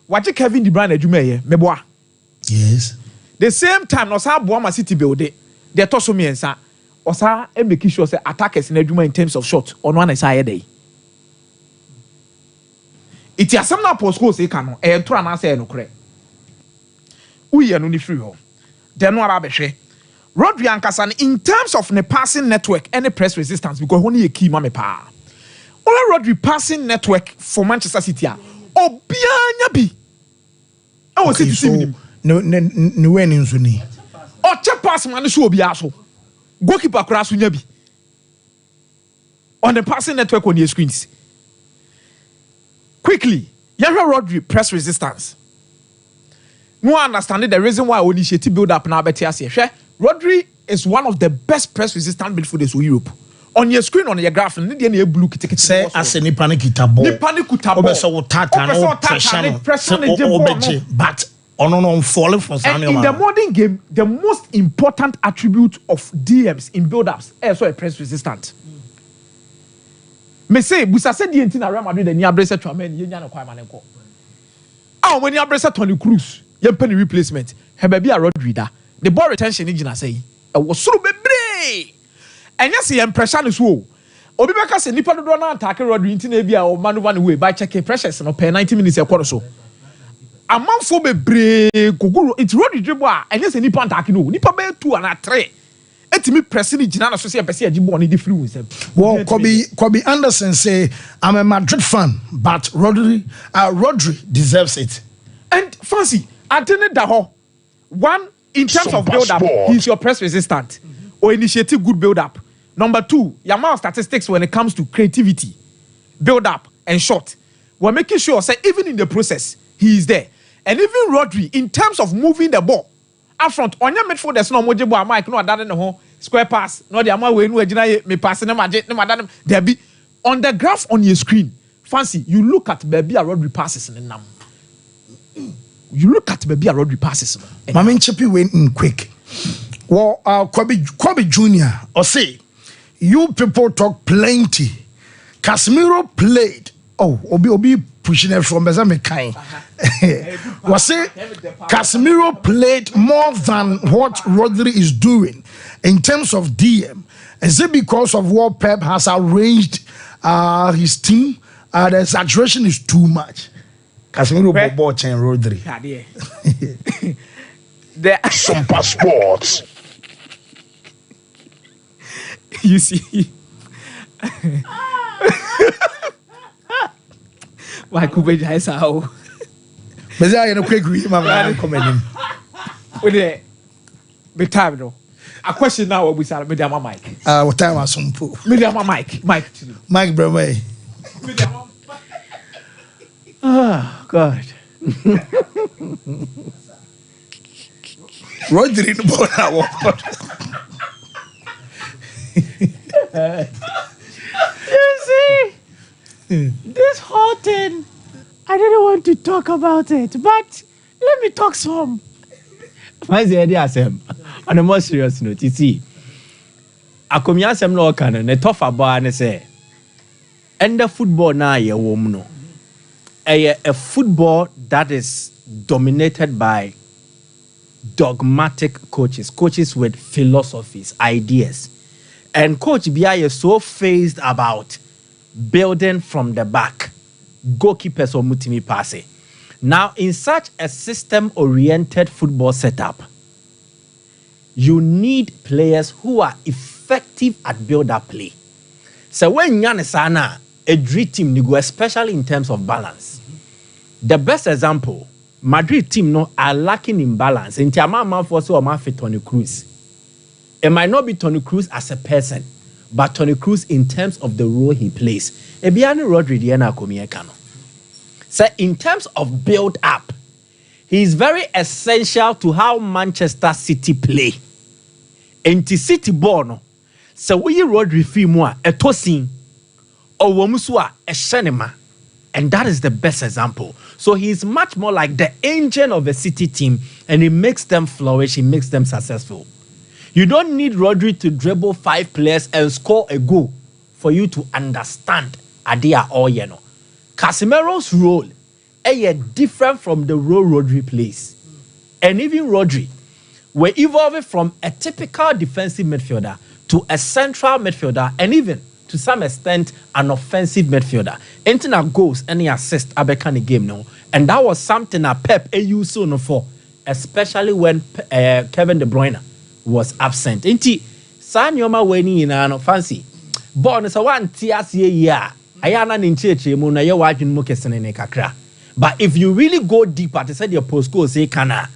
what Kevin De Bruyne Jume meboa. Yes. The same time, no sa Boama City build it. They toss me and sa, or sa make sure say attackers in Eduma in terms of shot on one side day. It is some na post goals can and try and say no correct. We are no free ho. Then what about Rodri and Kasan in terms of the passing network and the press resistance because only a key mame pa. All Rodri passing network for Manchester City. Obianya bi. I was saying no winning Sunni. Oh, check pass man show be aso. Goalkeeper cross nya bi. On the passing network on your screens. Quickly, Yahya Rodri press resistance. No understanding the reason why initiative build up now better as Rodri is one of the best press resistant midfielders for Europe. On your screen, on your graph, and the blue ticket. Say as any panic ball. Ni panic ball. But on falling from and in the modern game, the most important attribute of DMs in build-ups is also a press resistant. Me say, Busa said the entire Real Madrid and Yabresa Tramen, Yanya Kwamaneko. Ah, when Yabresa Tony Cruz, your penny replacement, Hebebi a Rodri. The ball retention engine say, I was so baby. And yes, the impression is woe. Obibeka say nipa do na attack Rodri into Navia or maneuver away by checking pressures no per 90 minutes a quarter so. A man for bebre kuguru it's Rodri dribble and yes nipa attack no nipa be 2 and 3. Etimi pressing the Gina so say person ajibo on the free himself. Well, Kobe Anderson say I'm a Madrid fan, but Rodri deserves it. And fancy, Anthony Daho, one in terms of build up, he's your press resistant or initiative good build up. Number 2, your amount of statistics when it comes to creativity, build up and shot. We're making sure say even in the process he is there. And even Rodri in terms of moving the ball up front on your midfield there's no mojebo Mike no that no ho square pass no the amount we no agina me pass no madam there be on the graph on your screen. Fancy you look at baby a Rodri passes in nam. You look at baby a Rodri passes. Mama Chippy went in quick. Well, Kobe Jr. or say, you people talk plenty. Casemiro played. Oh, Obi pushing it from Bezame kind. Was say Casemiro played more than what Rodri is doing in terms of DM. Is it because of what Pep has arranged his team? The saturation is too much. Casemiro Bobo and Rodri. The Sompa Sports. You see. Why could we just how? But I know quick read my comment. With the be time though. A question now we start with my mic. What time was some pool? Medium mic. Mike Bromway. Oh God. Rodri no ball now. You see, this whole thing, I didn't want to talk about it, but let me talk some. Why the idea, Sam? On a more serious note, you see, I come here, Sam, no can, and a tough about and say, and the football now, you woman, a football that is dominated by dogmatic coaches with philosophies, ideas. And Coach Bia is so phased about building from the back. goalkeepers or mutimi pass. Now, in such a system-oriented football setup, you need players who are effective at build-up play. So when Yanisana, a dream team, go especially in terms of balance. The best example, Madrid team no are lacking in balance. In Tiamama for so fit Toni Kroos. It might not be Toni Kroos as a person, but Toni Kroos in terms of the role he plays. Ebiani Rodri Diana Komiekano. So in terms of build-up, he is very essential to how Manchester City play. Enti City born. So we Rodri Fimwa a tosin or Womusua a shenema. And that is the best example. So he is much more like the engine of a City team, and he makes them flourish, he makes them successful. You don't need Rodri to dribble 5 players and score a goal for you to understand Adia or Yeno. Casemiro's role is different from the role Rodri plays. And even Rodri, we're evolving from a typical defensive midfielder to a central midfielder, and even to some extent an offensive midfielder. Entering goals, any assist, abeka the game now, and that was something that Pep used so for, especially when Kevin De Bruyne was absent. Enti Sanyoma weni ina fancy. Born is a one tias ye. Ayana ninche mu na ye wajun mu kesene ne kakra. But if you really go deeper, to say your postcode say kana,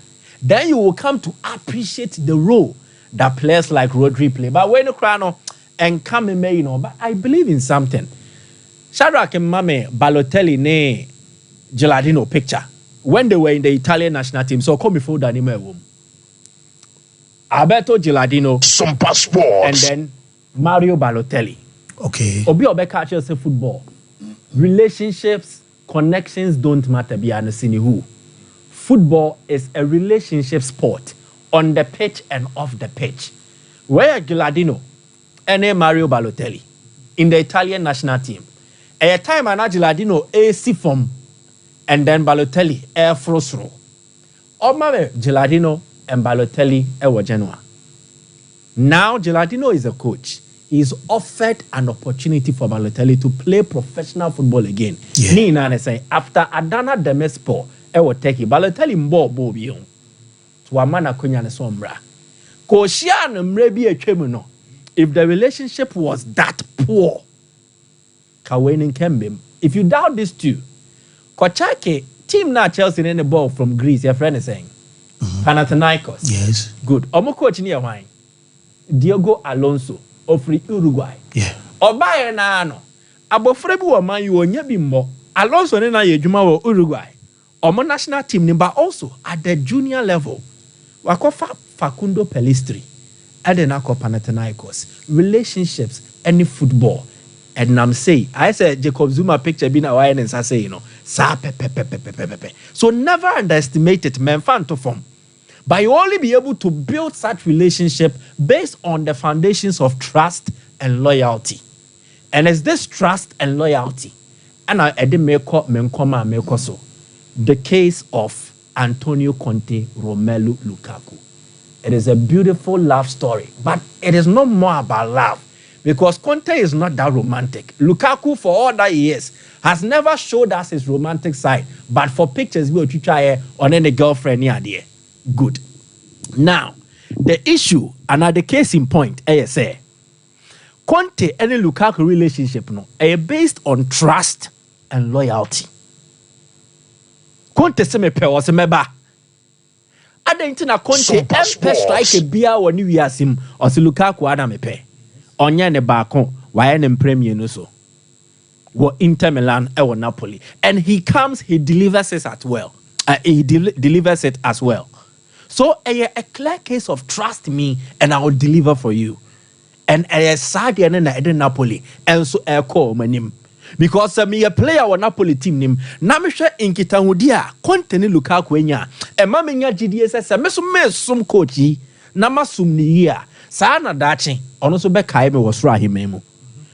then you will come to appreciate the role that players like Rodri play. But when you cry no and come in, you know, but I believe in something. Shadrach and Mame Balotelli ne Gilardino picture when they were in the Italian national team. So come before that room. Alberto Gilardino, Sompa Sports, and then Mario Balotelli. Okay. Obi Obeka say football. Relationships, connections don't matter beyond who. Football is a relationship sport on the pitch and off the pitch. Where Gilardino and Mario Balotelli in the Italian national team. At a time Gilardino AC form and then Balotelli air frostro. Omame Gilardino and Balotelli ewa Genoa. Now Gilardino is a coach. He's offered an opportunity for Balotelli to play professional football again. Ni nane say after Adana Demespo ewa teki Balotelli mbo biyon. Tuamana kunya ne sombra. Koshia no mrebi etwemu no. If the relationship was that poor, Kaweni Kembim. If you doubt this too, Kochake team na Chelsea in the ball from Greece. Your friend is saying. Panathinaikos. Yes. Good. Omo coach near wine. Diego Alonso of Uruguay. Yeah. Obaye na ano. Abofrebu wa man you onye bimbo. Alonso ne na yejuma wa Uruguay. Omo national team ni but also at the junior level. Wakofa Facundo Pellistri. Edenako Panathinaikos. Relationships, any football. And I'm saying, I said Jacob Zuma picture being a wine and say, you know, so never underestimate it, man, fan to form. But you only be able to build such relationship based on the foundations of trust and loyalty. And it's this trust and loyalty. And I didn't make so. The case of Antonio Conte, Romelu Lukaku. It is a beautiful love story, but it is not more about love. Because Conte is not that romantic. Lukaku, for all that he is, has never showed us his romantic side. But for pictures, we will try on any girlfriend near there. Good. Now, the issue, another case in point, say, Conte and Lukaku relationship no, are based on trust and loyalty. Conte se me pe o se meba. Adentina Conte empe strike bia woni wiasim o se Lukaku ada me pe. Onye ne baako waye ne premier no so. Wo Inter Milan e wo Napoli, and he comes, he delivers it as well. Delivers it as well. So a clear case of trust me and I will deliver for you. And a sad and Napoli and so I call my name. Because me a player on Napoli team name. Namisha in Kitangudia, Contene Lukaku enya. E mamenya GDS me some coachy. Namasum ni year. Sana dachi. Onoso be Kaime was Rahimemu.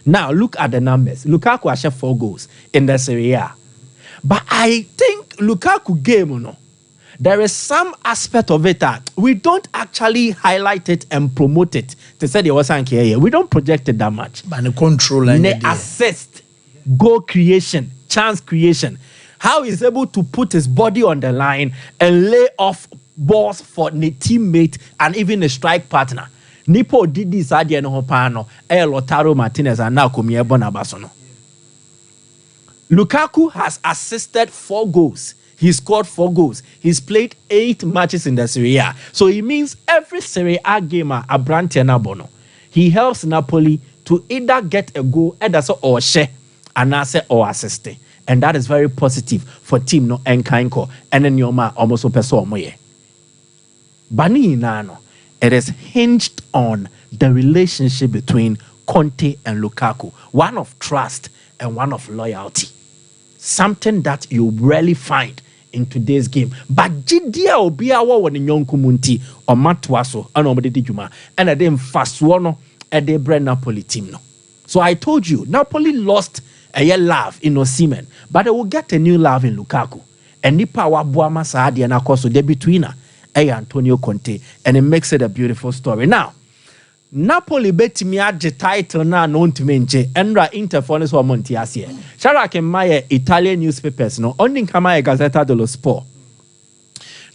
Now look at the numbers. Lukaku has 4 goals in the Serie A. But I think Lukaku game, no. There is some aspect of it that we don't actually highlight it and promote it. To say there was here. We don't project it that much. But the control and the assist, goal creation, chance creation, how he's able to put his body on the line and lay off balls for the teammate and even a strike partner. Nipo did this idea no pano, Lotaro Martinez and now Kumie Bonabasono. Lukaku has assisted 4 goals. He scored 4 goals. He's played 8 matches in the Serie A. So it means every Serie A gamer Abrantiana Bono. He helps Napoli to either get a goal, or share, and or assist. And that is very positive for team no enkanko. And then your man almost opeso moye. Bani nano. It is hinged on the relationship between Conte and Lukaku. One of trust and one of loyalty. Something that you rarely find in today's game. But Jidia Obiawa when Nyonku Munti or Matuaso and Omedi Juma and a damn fast one at the brand Napoli team. No. So I told you, Napoli lost a year love in Osimhen, but they will get a new love in Lukaku. And Nipa Wabuama Saadi and Akoso, they're between Antonio Conte, and it makes it a beautiful story. Now, Napoli bet me at the title now known to menje Endra Interfones or Montiasie. Shara can my Italian newspapers no only come my Gazzetta dello Sport.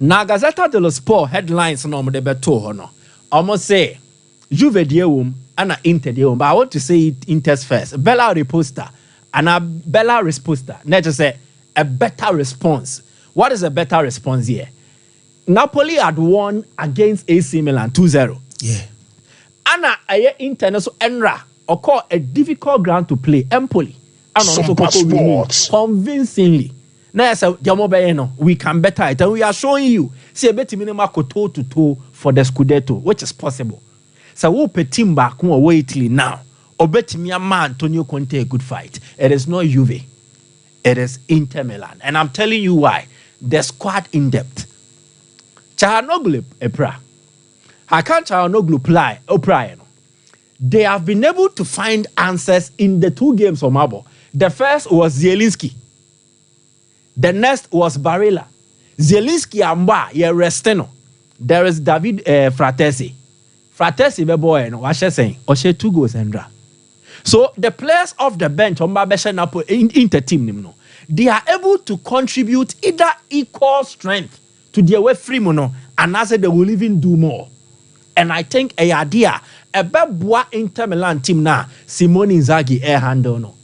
Na Gazzetta dello Sport headlines no de beto no. Almost say Juve diewum and Inter diewum, but I want to say it Inter's first. Bella Riposta and a Bella Risposta. Let's just say a better response. What is a better response here? Napoli had won against AC Milan 2-0. Yeah. Anna aye international enra or call a difficult ground to play. Empoli. And Sompa Sports. Convincingly. Now say we can better it, and we are showing you. See a better minimum toe to toe for the Scudetto, which is possible. So we put team back away Italy now. Or bet me a man Antonio Conte a good fight. It is not Juve. It is Inter Milan. And I'm telling you why. The squad in depth. Chahanoglu Epra. I can't Chahanoglu play O'Brien. They have been able to find answers in the 2 games from Mabo. The first was Zielinski. The next was Barella. Zielinski amba ye resteno. There is David Fratesi. Fratesi be boy no. Washe saying Oshe 2 goals and so the players off the bench on Babesha Napo Inter team no. They are able to contribute either equal strength to their way free mono, and as they will even do more. And I think a idea a beboa Inter Milan team na Simone Inzaghi air handle no.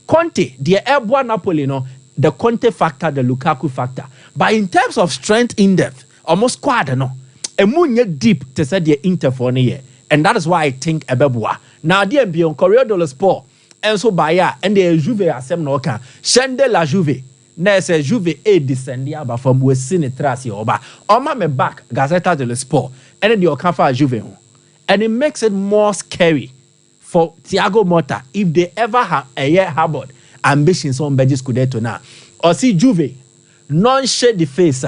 Conte, the airboa Napoli no, the Conte factor, the Lukaku factor. But in terms of strength in depth, almost squad no. A munye deep to say the Inter for year. And that is why I think a beboa. Now the beyond Corriere dello Sport, and so Baya and the Juve asem no can. Shende la Juve. Na se Juve a descendi aba from we sinitrasi oba. Oma me back Gazzetta dello Sport. And then the Okafa Juve. And it makes it more scary for Thiago Motta if they ever have a year harbored ambitions on Belgium Scudetto now. Or see Juve non-shade the face.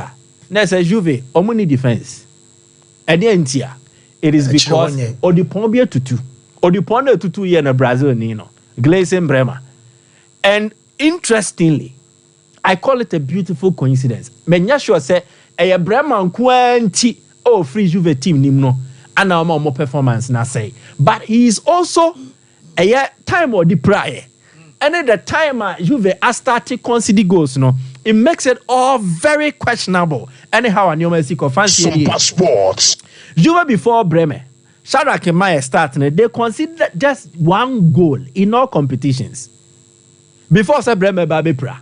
Na se Juve omuni defense. And then it is because Odipon be tutu. Odipon tutu here in Brazil nino. Gleisen Bremer. And interestingly, I call it a beautiful coincidence. Menya sure say a Bremer kwanti free Juve team nimno and now more performance na say. But he is also a time or the prior. And at the time Juve started conceding goals no. It makes it all very questionable. Anyhow, and you may see fancy Sompa Sports. Juve before Bremer. Shadrack and Maya starting, they considered just 1 goal in all competitions. Before say Bremer Babipra.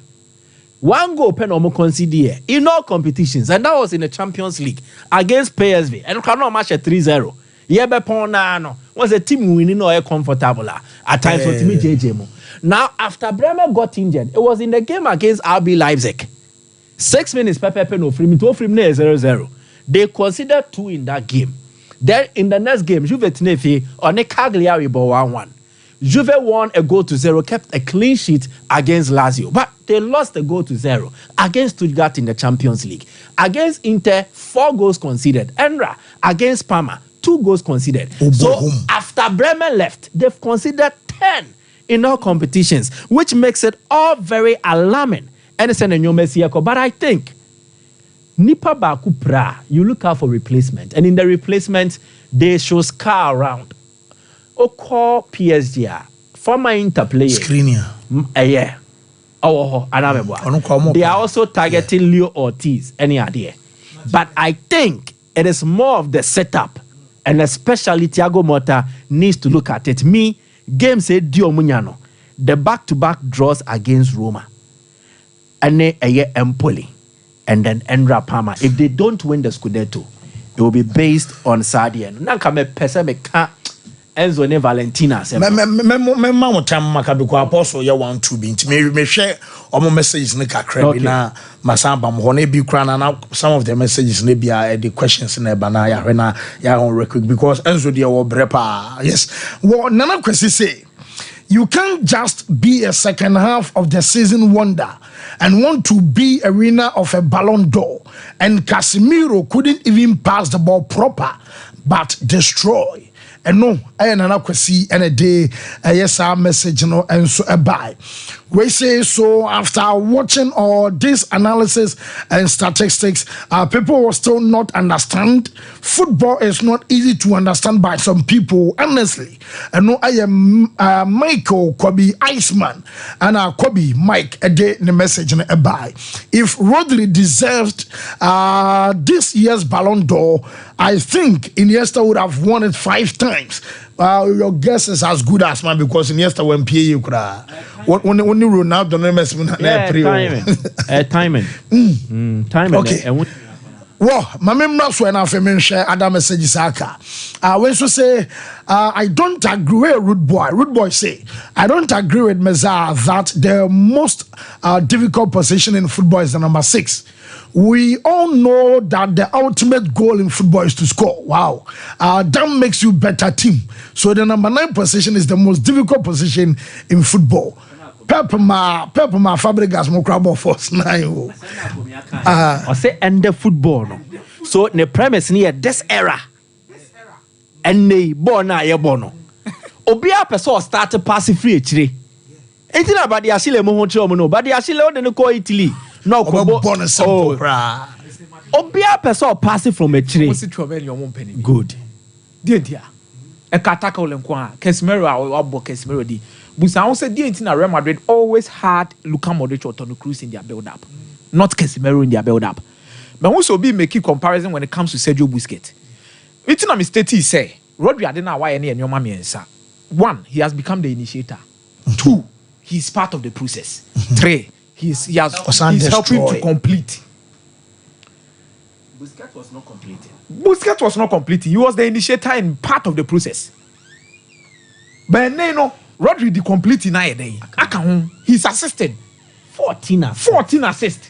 1 goal pen omo consider in all competitions, and that was in the Champions League against PSV. And cannot match a 3-0. Yebe Ponano was a team winning or comfortable at times for Timmy JJ. Now, after Bremer got injured, it was in the game against RB Leipzig. 6 minutes, Pepe no free, 0-0. They considered 2 in that game. Then in the next game, Juve Tenefi on a Cagliari ball 1-1. Juve won a goal to 0, kept a clean sheet against Lazio, but they lost a goal to 0 against Stuttgart in the Champions League. Against Inter, 4 goals conceded. Enra against Parma, 2 goals conceded. So after Bremen left, they've conceded 10 in all competitions, which makes it all very alarming. But I think Nipa Baku Pra, you look out for replacement, and in the replacement, they show scar around. Call PSG, former Inter player. Skriniar. Yeah. Oh, they are also targeting Leo Ortiz, any idea. But I think it is more of the setup, and especially Thiago Motta needs to look at it. Game said Dio Munyano, the back-to-back draws against Roma, and then Empoli, and then Endra Parma. If they don't win the Scudetto, it will be based on Sadio. Nankame Pesame can't. Enzo ne Valentina se me motam maka be ko apostle ye 1-2 bi nti me hwe omo messages ne kakra bi na masamba mo na bi kra na some of the messages ne bia the questions na ba na ya hwe na ya on record because Enzo de wo brepa yes wo nana kwesi say you can't just be a second half of the season wonder and want to be a winner of a Ballon d'Or, and Casemiro couldn't even pass the ball proper but destroy. And no, I am not see any day. Yes, our message, and so a buy. We say so after watching all this analysis and statistics, people will still not understand. Football is not easy to understand by some people, honestly. And no, I am Michael Kobe Iceman and Kobe Mike a day the message and a buy. If Rodri deserved this year's Ballon d'Or, I think Iniesta would have won it 5 times. Your guess is as good as mine because Iniesta when PA you could when Ronaldo timing. Okay. Well, my memory when I share other messages. When so say, I don't agree with Rude Boy say, I don't agree with Meza that the most difficult position in football is the number 6. We all know that the ultimate goal in football is to score. Wow. That makes you better team. So the number 9 position is the most difficult position in football. Pepma Fabregas mo crabo force 9. I say end the football. No. So the premise near this era. And the bona ye bono. Obia person start pass free chire. Anything about the asile mo honche omo no, but the asile on the call Italy. No, bonus. Obia person pass from a tree. Good. Dia. E kataka olenkwa. Casemiro abo Casemiro di. Busa won say na Real Madrid always had Luka Modric or Toni Kroos in their build up. Not Casemiro in their build up. But also be making comparison when it comes to Sergio Busquets. It's na mistake say Rodri adena why any nyoma miensa. 1, he has become the initiator. 2, he's part of the process. 3, he's helping to complete. Busquets was not completing. Busquets was not completing. He was the initiator and part of the process. But no, Rodri the completing na day. He's assisted 14 assists.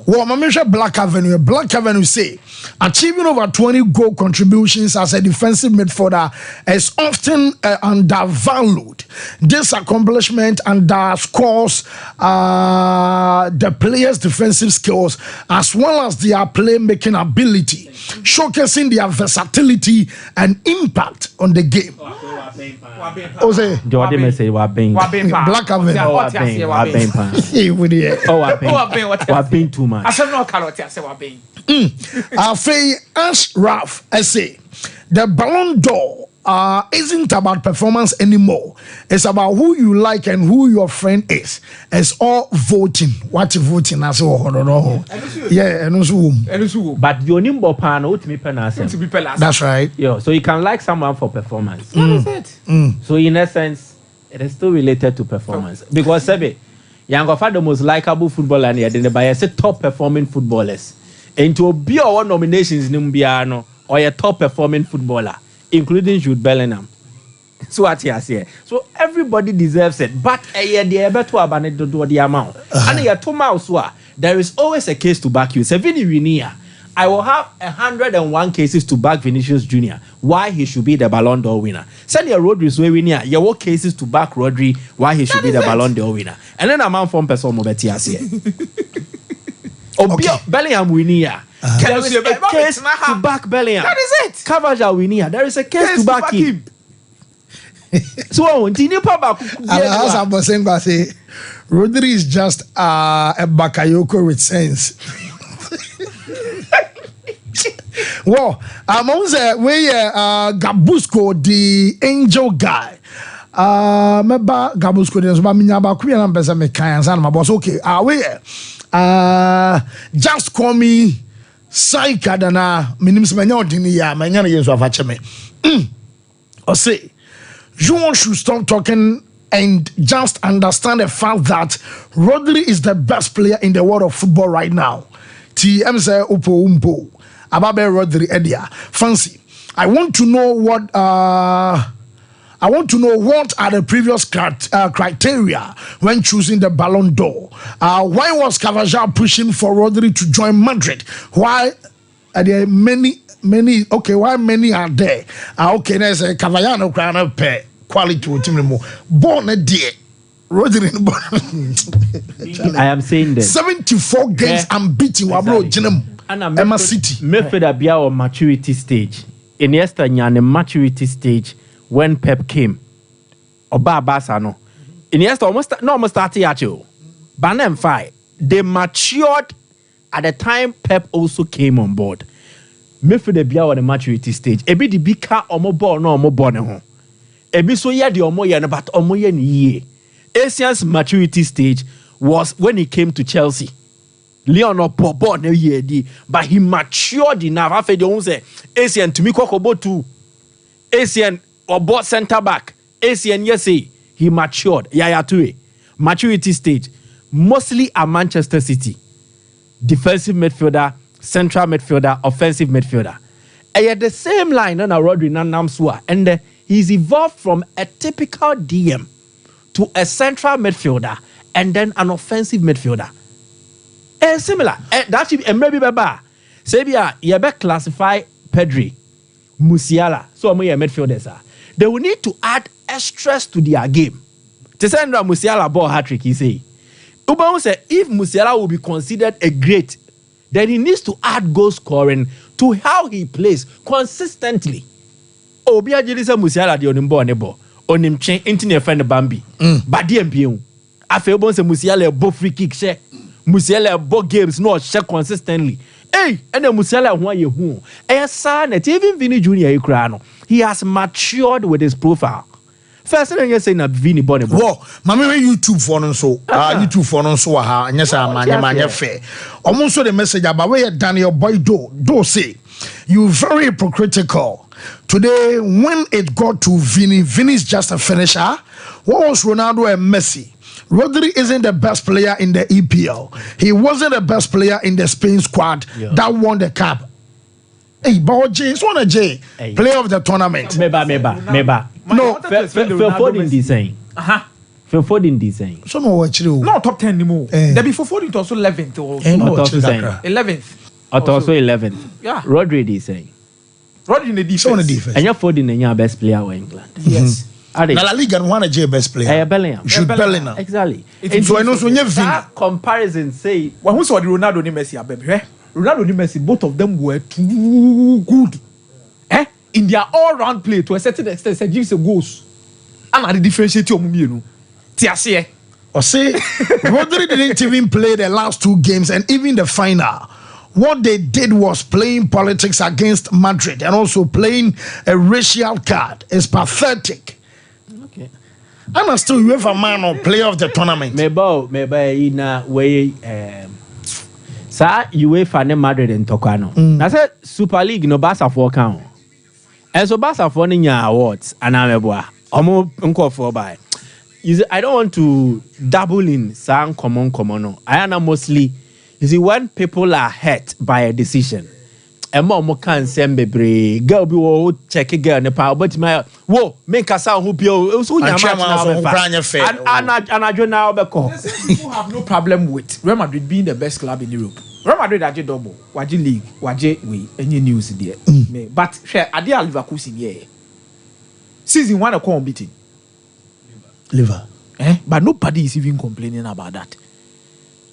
Well, my Black Avenue say achieving over 20 goal contributions as a defensive midfielder is often undervalued. This accomplishment underscores the players' defensive skills as well as their playmaking ability, showcasing their versatility and impact on the game. Black Avenue. Hey, with the I've been too much. I said no carrot. I said what been. Ashraf essay. The Ballon d'Or isn't about performance anymore. It's about who you like and who your friend is. It's all voting. What you voting as well? Yeah, and also. But the onimbo pan ultimate That's right. Yeah, so you can like someone for performance. That is it. So in essence, it is still related to performance because Sebe. Yangofa the most likable footballer near the by top performing footballers. And to be our nominations Numbiano or a top performing footballer, including Jude Bellingham. So what you say. So everybody deserves it. But the able to abandon the amount. And you to there is always a case to back you. Sevini Winia. I will have 101 cases to back Vinicius Jr. Why he should be the Ballon d'Or winner. Send your Rodri's way winner. You will cases to back Rodri. Why he should be the Ballon d'Or winner. And then a man from person Mobetias here. Bellingham winner. There is a case to back Bellingham. That is it. Cavaja winner. There is a case to back him. So Rodri is just a Bakayoko with sense. Well, I'm on the way Gabusco, the angel guy. Meba Gabos Codens, Baminya Queen and Bessa Mekans and my boss. Okay, just call me Saika Dana, Minims Manodinia, Manana years of Acheme. Or say, you should stop talking and just understand the fact that Rodri is the best player in the world of football right now. TM say Upo Umpo, Ababe Rodri Edia. Fancy. I want to know what are the previous criteria when choosing the Ballon d'Or. Why was Carvajal pushing for Rodri to join Madrid? Why are there many? Okay, why many are there? Okay, there's a Carvajal crown pay quality team more. Born a dear. Rodri. I am saying that 74 games unbeaten. Wabro Emma City. Midfielder be our maturity stage. Iniesta nyane maturity stage when Pep came. Oba Barca no. Iniesta almost started at you. Banem 5. They matured at the time Pep also came on board. Midfielder be our maturity stage. Ebi di bika omo ball no omo ball ne ho. Ebi so ye di omo ye no but omo ye ni ye. Asian's maturity stage was when he came to Chelsea. Leon or born a year, but he matured enough. After the own say, Asian to me, Kokobo too. Asian or bought center back. Asian, yes, he matured. Yaya too. Maturity stage. Mostly a Manchester City. Defensive midfielder, central midfielder, offensive midfielder. And at the same line, on a Rodri Namsua. And he's evolved from a typical DM to a central midfielder and then an offensive midfielder. Similar. That's maybe baba. Sabia, you better classify Pedri, Musiala, so I'm midfielders. They will need to add extras to their game. To send Musiala ball hat-trick, he say. Ubao said if Musiala will be considered a great, then he needs to add goal scoring to how he plays consistently. Obia Jelisa Musiala the onimbo nebo. Onim chen intine friend Bambi. Badi MPU. Afebon se Musiala bo free kick share. Musiala bo games no share consistently. Hey, and then Musiala who you who. Son, even Vini Junior Ukrano. He has matured with his profile. First thing you say na Vini Bonne. Whoa, mami YouTube for no so. YouTube for no so ha. Nyesa manya fair. Almost the message about where Daniel Boy do say you very hypocritical. Today, when it got to Vini's just a finisher. What was Ronaldo and Messi? Rodri isn't the best player in the EPL. He wasn't the best player in the Spain squad that won the cup. Hey, but J, it's one of J, player of the tournament. Meba. No, Phil design. Phil Foden design. So no what you do? No top 10 anymore. There be for Foden also 11th also. 11th. Also 11th. Yeah. Rodri design. Rodri in the defense. And your Foden is your best player in England. Yes. Na La Liga one of J best player. Bellingham. Jude Bellingham. Exactly. So I know so you that comparison say when who saw the Ronaldo and Messi abebe. Ronaldo and Messi, both of them were too good. In their all-round play to a certain extent, they gives a goals. And I differentiate you, you Tiasie. Or say Rodri didn't even play the last two games and even the final. What they did was playing politics against Madrid and also playing a racial card. It's pathetic. okay. I'm still UEFA man or player of the tournament. Maybe in a way sa UEFA ne Madrid and Tocano. I said Super League no Barca for count. And so Barca for nya awards and I'm omo unko for by. I don't want to dabble in some common no. I am mostly you see when people are hurt by a decision. And mom can send bebre girl be wo check girl ne pa but my wo make us who be so nya match now and I join now people have no problem with Real Madrid being the best club in Europe. Real Madrid aje double, waje league, waje we any news there. But share ade Leverkusen here. Season 1 come unbeaten. Liver. But nobody is even complaining about that.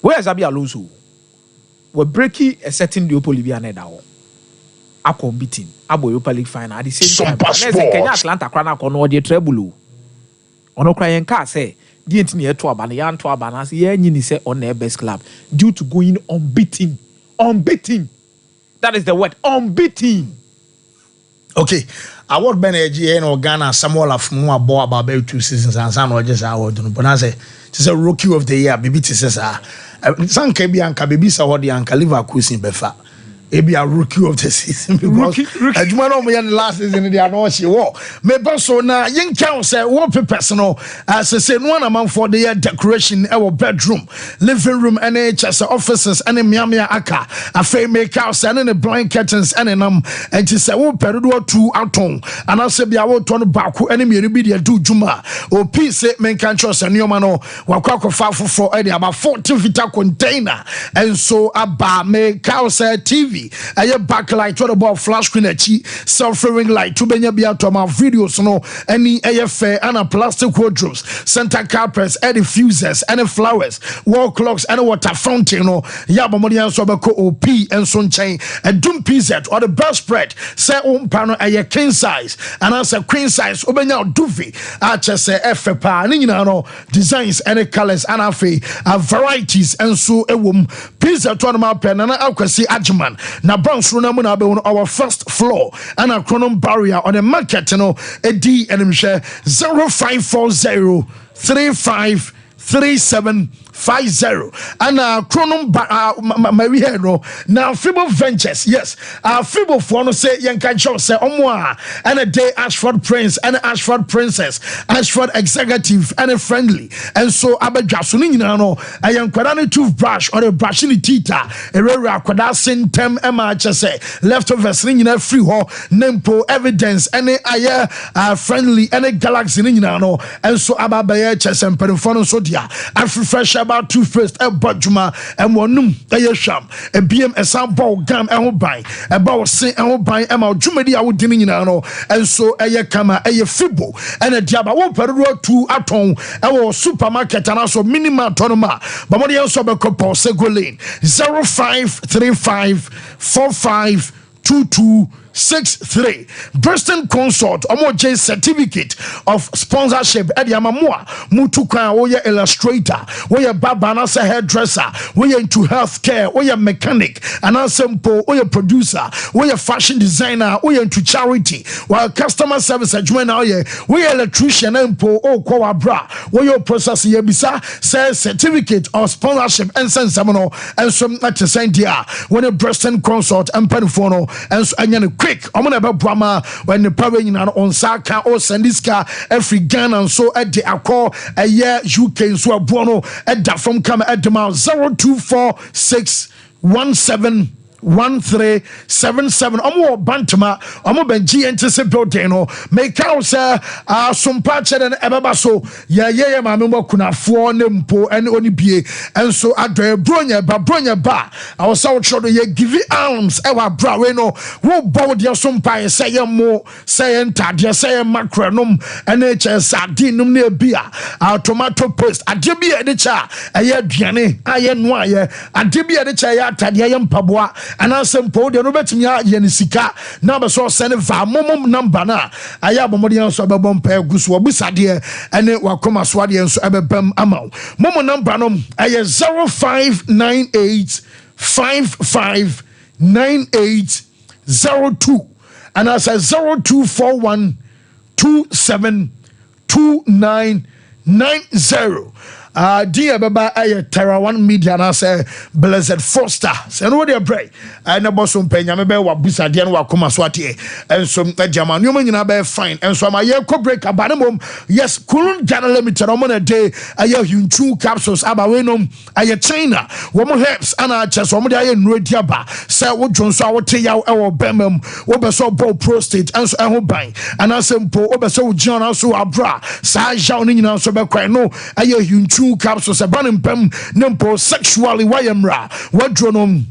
Where is Xabi Alonso? We're breaking a certain Europa League and now. Ako beating. Abo Europa League final at the same time. Kenya Atlanta krana kono de treble. Ono crying car say the entire to abana yan to abana say ye say on their best club due to going unbeaten. Unbeaten. That is the word. Unbeaten. Okay, award Beneji and Ghana Samuel of Mua about 2 seasons and some just award. But I say, it's a rookie of the year, baby. This is some Kabianka, baby, Saudi and Kaliva Kusin Befa. Maybe a rookie of the season because rookie. Last season in the Anoshi war. Maybe so now, young council, what personal as I said, one among for the decoration, our bedroom, living room, NHS offices, and a Miamia Aka, a fame make house, and a blind curtains, and and to say, oh, Perudo 2 Aton, and I said, I will turn back, enemy, media do Juma, or peace, men can trust a new mano, Wakako 5 for Eddie, about 40 vita container, and so about make house TV. A backlight to the ball flash screen self-rearing light to benya to my videos no any AFA and a plastic wardrobes, center carpets, and diffusers and flowers, wall clocks and a water fountain no yabamodian sobako OP and sun chain a doom PZ or the best spread say pano a king size and as a queen size obenya duvi achese FPA no designs and colors and varieties and so PZ to my pen and akwasi agman na bounce runa mu na be on our first floor and a chronom barrier on the market no edi enim share 0540 35 3750 and chronom Mary no now Fibo Ventures yes Fibo for no say yanka show say omo and a day Ashford Prince and Ashford Princess Ashford Executive and a friendly and so abadwa so ni nyina no ayankwada ne toothbrush or a brush ni tita erera kwada sentem ema say leftovers ni nyina free ho nempo evidence and aye friendly and a galaxy ni nyina no and so ababaye chesem perifo no so dia fresh about toothpaste a budjuma and one a sham a BM a sample gum and buy about say and buy and my jumedi I would dinino and so a kama a fibo and a jab I won't put road to aton our supermarket and also minimal tonoma but what else of a couple segolane 0535 45 2263 Preston Consort Omo certificate of sponsorship Ediamamua Mutuka Oya illustrator Oya Baba Nasa hairdresser Oya into healthcare Oya mechanic Anasempo Oya producer Oya fashion designer Oya into charity while customer service adjoina Oya electrician Empo O Kwa Bra Oya process Yebisa says certificate of sponsorship and send seminal and some at the same dia when a Preston Consort and Penifono and so quick I'm gonna be Brahma when the power on Saka or Sandiska every Ghana and so at the Accor a year UK so a Bono at that from come at the mouth 0246 17 1377 omo bantama omo benji anticipating no make house Sompa chere na ebeba so ye ma me kunafo ne mpo ene oni bie enso adwe bronya ba I was so sure ye give arms e wa bra we no wo bow de Sompa say ye mo say entade say macronom ene che sardinum na bia tomato paste ade bia de cha aye aduane aye no aye ade bia de cha ya atade aye mpaboa and simple de no betimi ye sika na be so send va momom number na aya bomodi so be bompa eguso obusade ene wakoma so ade enso ebebam amaw momo number no aye 0598 559802 and I say 0241 272990 dear baba Terra One Media na say Blessed Foster say no dey break na bosom penya me be wa busa de no wakoma so ate enso adjama nyoma nyina be fine enso ma ye ko break abanemom yes Kulun Ghana Limited on a day aye hunchu capsules aba we nom aye China wo mo herbs ana che so mo de aye nredi aba say wo dwonso a wo te yaw e wo bemam wo be so ball prostate enso e ho ban ana sempo wo be so wo giana so abra sa jaw ni nyina so be kwan no aye hunchu capsules a banning pem nempo sexually wayamra wadronom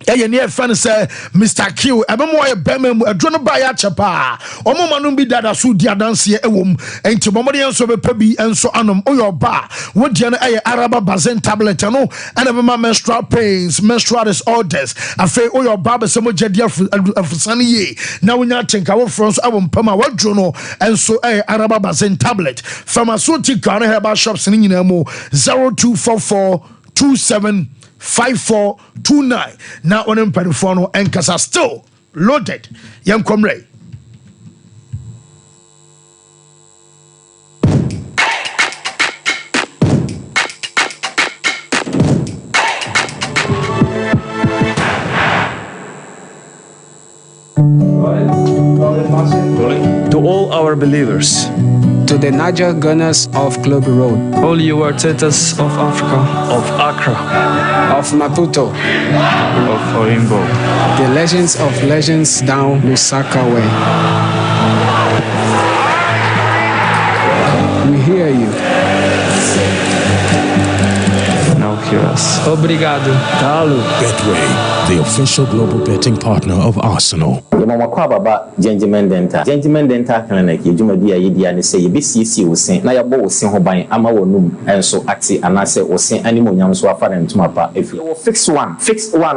ye near fan say Mr. Q ebemo ye bemem adrono ba ya chepa omo manum bi dada so dia dance ewom enti bomode enso be pabi enso anom oyo ba wodi na eye araba bazen tablet no and be menstrual pains menstrual disorders afi oyo ba be se mo jedi afusane ye na wonya chenka wo front so abom pama wadrono enso eye araba bazen tablet pharmaceutical and herbal shops ni nyina mo 0244 275429 now on empire phone and kasa still loaded yam komre our believers. To the Niger Gunners of Club Road. All you Artetas of Africa. Of Accra. Of Maputo. Of Oimbo. The legends of legends down Lusaka way. We hear you. Now hear us. Obrigado. Talo. Betway, the official global betting partner of Arsenal. Baba Gentleman Dental. Gentleman Dental Clinic, you do my idea and say, you be CC will sing, now your bow will sing by Ama Num, and so acti, and I say, or sing animal yams were far to my part. If you fix one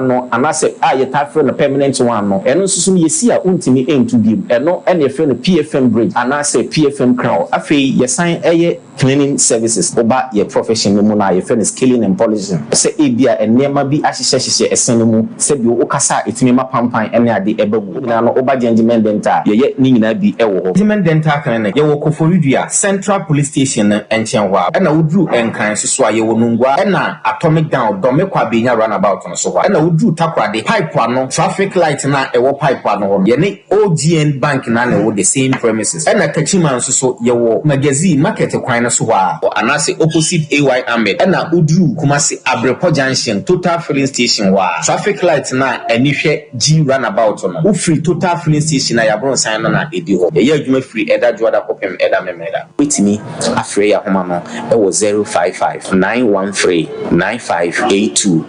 no, and I say, you tap for a permanent one no, and also you see a ultimate aim to give, and no, any friend PFM bridge, and I say PFM crown. I feel you sign a cleaning services, about your professional mona, your friend is killing and polishing. Say, Abia and never be as she says, a cinema, said you Okasa, it's me, my pampa, and I the ebe. Oba Gentleman Dental, ye ni na bi ewo. Gentleman Dental Clinic, ye wo Koforidua Central Police Station Enchenwa. E na wudru enkran so ye wo Nungwa, e na Atomic Down Dome kwa benya runabout no so. E na wudru Takrade pipe ano traffic light na ewo pipe ano. Ye ni OGN Bank na wo the same premises. E na Kachima so ye wo magazine market kwan so wa. Anase opposite AY Ahmed. E na wudru Kumasi Abrepo Junction Total Filling Station wa. Traffic light na enihwe G runabout no. Free Total Filling Station na yabron sign na edi ho. Ye adwuma free eda joada kopem eda memeda. Wetimi afre ya homa no e wo 055 913 9582.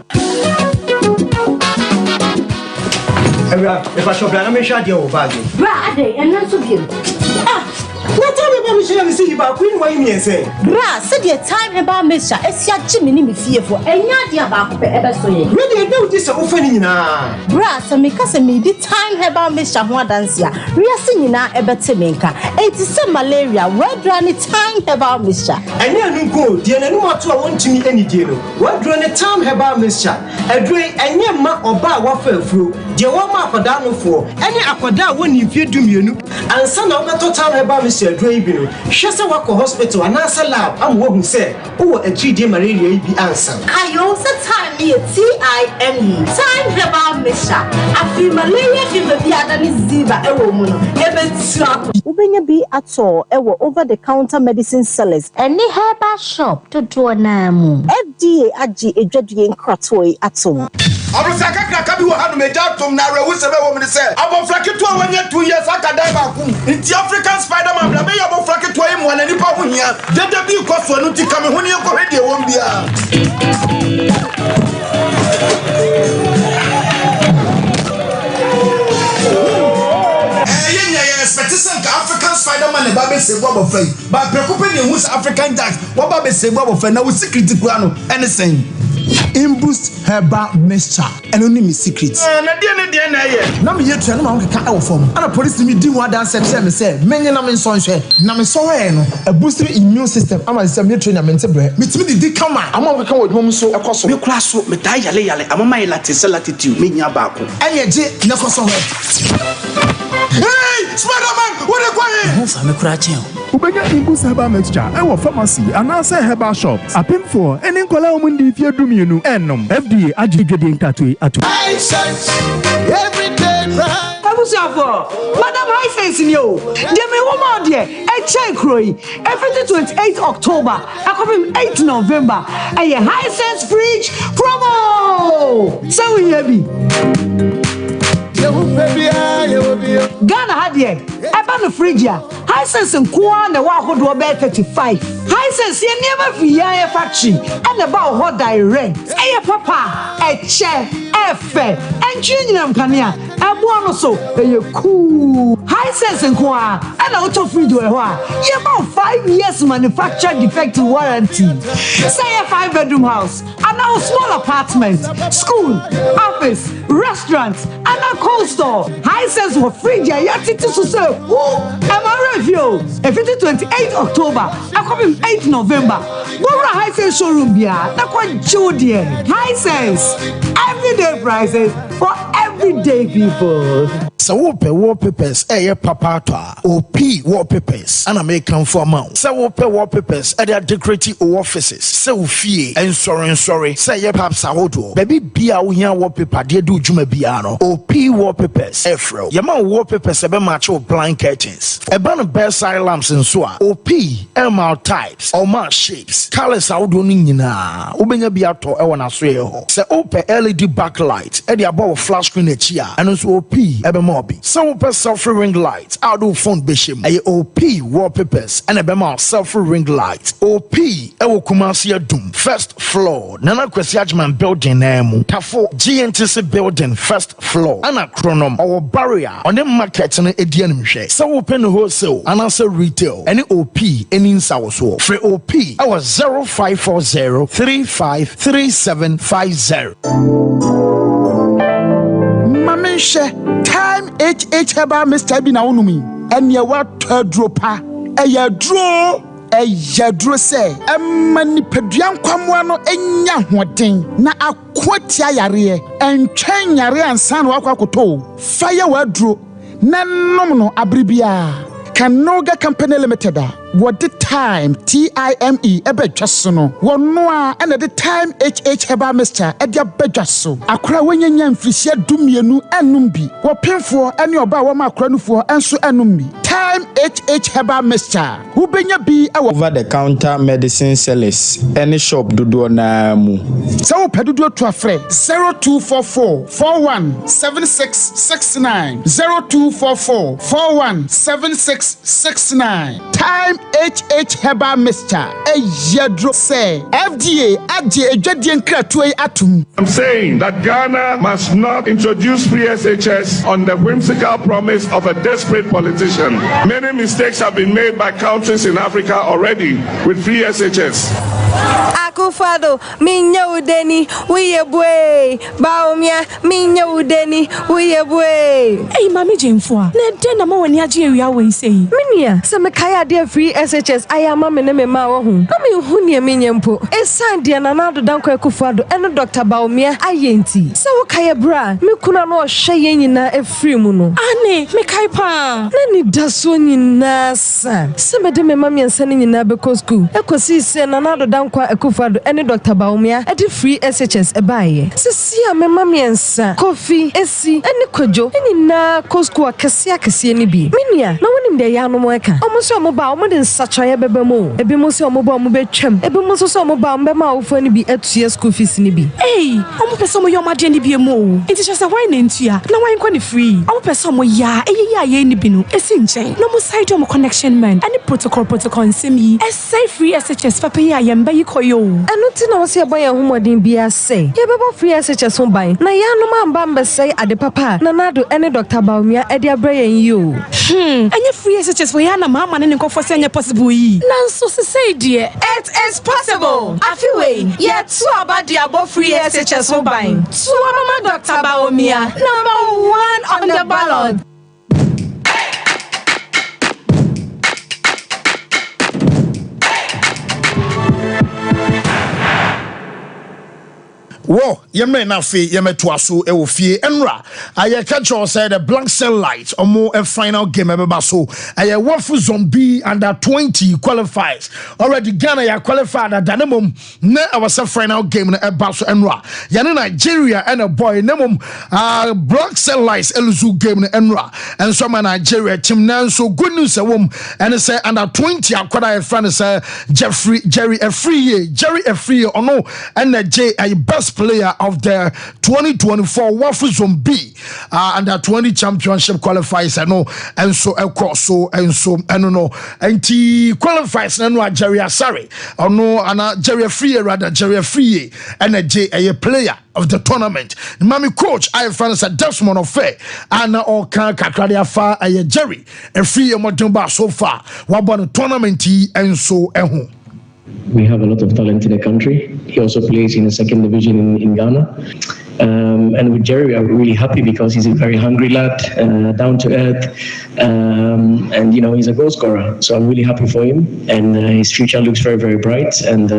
If I shop na me shade o bag. Bra ade ena so biem. What time about me share see about queen why me say? Bra said your time about me sha esia gimi ni me fie for enya dia ba ko pe ebe so ye. Me dey do this ofa ni nyina. Bra se me ka se me di time about me sha ho adanse a. Riase nyina ebe te me nka. Enti se malaria wadra ni time about me sha. Enya nu go die na nu ato a wontimi ani die no. Wadra ni time about me sha. Edre enye ma oba wa fa afuro. Die wo ma akoda no fo. Ene akoda woni mfie dumienu. Ansa na obeto time about me sha edre ibi no. Hwe se wako hospital anasa lab am wo hu se wo atridie malaria ibi ansa. Ayo se time me TIME. Time about me sha. Afi malaria fever bi adani ziba ewo mu no. Ebe tia. Ubenya bi ato ewo over the counter medicine sellers. Any herbal shop to do na mu. FDA agi edwadue nkratoi ato. Abusaka kraka bi wo hanu meja tom na rewu sebe wo me se abofra keto a wanya 2 years akada ba ku nti African Spider-Man bla me abofra keto yi mo na nipa ho hia dede bi koso no ti kame ho ne ko hede wo mbia African Spider-Man e ba be se bo abofra yi ba preocupe ne hu African Jack wo ba be se bo abofra na wo secret kura no anything in boost herbal mixture and only me secret na dia na ye na me yetua na ma nkeka e wo fom ana police me di one dance me say menye na me nso nhwe na me so he no a boost immune system ama say me train na me ntebra metimi di kama ama nkeka wo dwom so ekoso me kura so me dai yale ama my latitude me nya ba ko enye je na koso he hey Spider-Man what are you Who fa me kura chen Ubenya Imbus Herbal Mixture, our pharmacy, and answer herbal shops. A pin for any Nkola Umundi if you do me, enom. FDA adjudicating tatui atu. Every day, right? Madam High Sense in you. Demi woman dear, a check croy. Every 28th October, I come him 8th November. And a High Sense fridge promo. So we heavy. Ghana had ye. I ban the fridge ya. High Sense and Kwan the Waho do about 35. High Sense ye never via factory and about what direct. Hey papa, a chair, a fair, and changing Kania. A one so a cool. High Sense and Kwan and out of free do a while. Ye about 5 years manufacturer defective warranty. Say a 5-bedroom house and now small apartment, school, office, restaurant, and a cold store. High Sense for free ya yati to say who am I review? If it is 28th October, I come in 8th November. What High Sense showroom bia? Na kwa Jodian. High Sense everyday prices for everyday people. sɛ wopɛ wallpapers ɛyɛ papa to a OP wallpapers ana mekan for amount sɛ wopɛ wallpapers ɛde decorate o offices sɛ wo fie nsɔre sɛ ɛyɛ paps ahodoɔ baabi bia wohia wallpaper deɛ de dwuma bia no OP wallpapers ɛfrɛ yɛma wallpapers ɛbɛmatch wo blind curtains ɛba no bedside lamps nso a OP ɛma types ɔma shapes colors ahodoɔ no nyinaa wobɛnya bi atɔ ɛwɔ n'aso yɛ hɔ sɛ wopɛ LED backlight ɛde abɔ wo flash screen akyi a ɛno nso OP ɛbɛma obi sɛ wopɛ selfie ring light a wode wo phone bɛhyɛ mu ɛyɛ OP wallpapers ɛna ɛbɛma wo selfie ring light OP ɛwɔ Kumasi Adum first floor Nana Kwesi Ajman building mu tafo GNTC building first floor ana Chronom ɔwɔ barrier ɔne market no ɛdi anim hwɛ sɛ wopɛ no wholesale anaasɛ retail ɛne OP ɛni nsa wɔ so frɛ OP ɛwɔ 0540353750 Mamenhwɛ time HH Herbal Mr. bi na wonumi ɛnea watɔ aduro pa ɛyɛ aduro sɛ ɛma nipadua nkwamoa no ɛnya hoɔden na akoatia yareɛ ɛntwɛn yareɛ ansa na wakɔ akɔtɔ fa yɛ w'aduro na nom no abere biara Kanoga Company Limited what the time TIME ebedwa so no wono a na the time HH Herbal Mr. edia bedwa so akora wonyanya mfirisia dumienu anum bi wopemfo ene oba wo ma akora nufo enso anum bi time HH Herbal Mr. wo benya bi over the counter medicine sellers any shop dodo na mu so wo pedodo to afre 0244 417669 0244 417669 time HH Herbal Mr. Eyadro say FDA adje edwadie nkratoe atum. I'm saying that Ghana must not introduce free SHS on the whimsical promise of a desperate politician. Many mistakes have been made by countries in Africa already with free SHS. Akufado, minya udeni, uye bwe. Baumia, minya udeni, uye bwe. Hey, Mami Jemfua, ne dena mo wani aji area we say. Minia, se me kaya dia free SHS aya mama ne me ma wo hu. Na me hu ne minya mpo. Esan dia na na do danko Akufado eno Dr. Baumia ayenti. Se wo kaya bra, me kuna no hwe ye nyina efri mu no. Ane, me kai pa. Na ni daso nyina sa. Se me de me mama ensa ne nyina be ko school. Ekosi se na na do danko Akufado ene Dr. Baumia edi free SHS ebaye. Sisi a me mama ensa, Kofi, Esi, ene Kojo, ene na ko school akese ni bi. Minia, na wonim de ya no mo eka. Omo so omo ba omo de nsachoye bebe mo. Ebi mo so omo ba omo betwam. Ebi mo so omo ba omo be ma ofo ni bi atue school fees ni bi. Hey, omo pese omo yoma de ni bi mo. Enti se why na ntua? Na why kwa ni free? Omo pese omo ya, ye ni bi no. Esi nchen. No mo side omo connection man. Any protocol nsem yi. Say free SHS papa ya yemba yi koyo. Eno ti na wo se boy ahumodin bia say. Ye bebo free SHS ho ban. Na ya no ma mba mbe say ade papa. Na nado ene Dr. Baumia ede abrayen yi o. Enye free SHS for ya na mama ne nkofo se enye possible yi. Nanso se say dear, it is possible. Afiwe, ye tu abadi abo free SHS ho ban. Tu mama Dr. Baumia, number 1 on the ballot. Wo yemre na fe yemeto aso e wo fie enra aye catch say the blank cell light omo a final game ebeba so aye wofu zombie under 20 qualifies already Ghana ya qualified at danemum na our final game na eba so enra yane Nigeria and a boy nemum blank cell lights eluzu game na enra and so Nigeria team na so good news wom and say under 20 akwada e friend say Jerry Efriye ono and J a best player of the 2024 Wafu Zombie under 20 championship qualifiers and so across so and no and he qualifies no Jerry Asare or no Jerry Free and a player of the tournament. Mami coach I find a Desmond of Fair and all Kakadia far a Jerry and free Modumba so far what about the tournament and so and we have a lot of talent in the country. He also plays in the second division in Ghana. And with Jerry, I'm really happy because he's a very hungry lad, down to earth, and he's a goal scorer. So I'm really happy for him, and his future looks very, very bright. And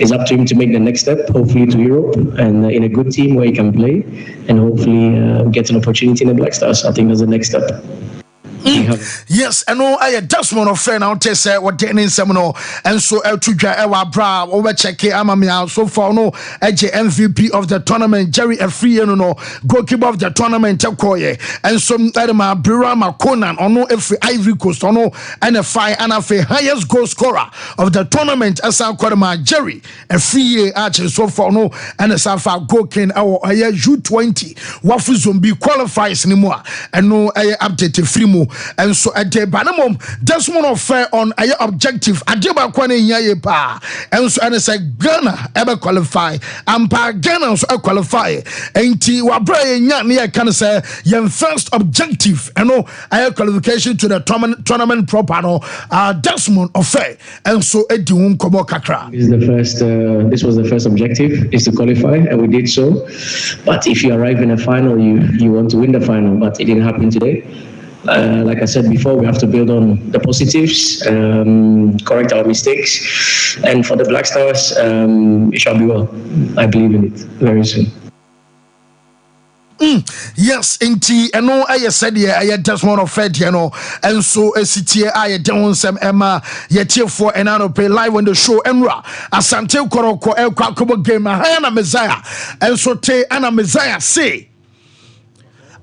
it's up to him to make the next step, hopefully to Europe, and in a good team where he can play, and hopefully get an opportunity in the Black Stars. I think that's the next step. Yes, I know I just want to friend out to say what getting some no, and so to our bra over check Amamia so far no MVP of the tournament, Jerry Efree no goalkeeper of the tournament, and some Edema Birama Conan or no every Ivory Coast or no NFI and a highest goal scorer of the tournament as I call Jerry Efree actually so far no and a Safa Gokin our U20 Wafu Zombie qualifies anymore and no update free mo. And so at the banamum, just one of fair on a objective. Adiba Kwane Yaye Pa, and so and it's a Ghana ever qualify, and Pa Ghana so qualify. And T Wabre Yan can say your first objective, and no qualification to the tournament proper no Desmond of fair, and so Edium Komo Kakra. This was the first objective, is to qualify, and we did so. But if you arrive in a final, you want to win the final, but it didn't happen today. Like I said before, we have to build on the positives, correct our mistakes, and for the Black Stars, it shall be well. I believe in it very soon. Yes, indeed, and no, I said, yeah, I just want to fed, and so a city, I don't some Emma, yet here for an annual pay live on the show, Emra, Asante Koroko, El Kwakubo game, Hana Messiah, and so te Anna Messiah say.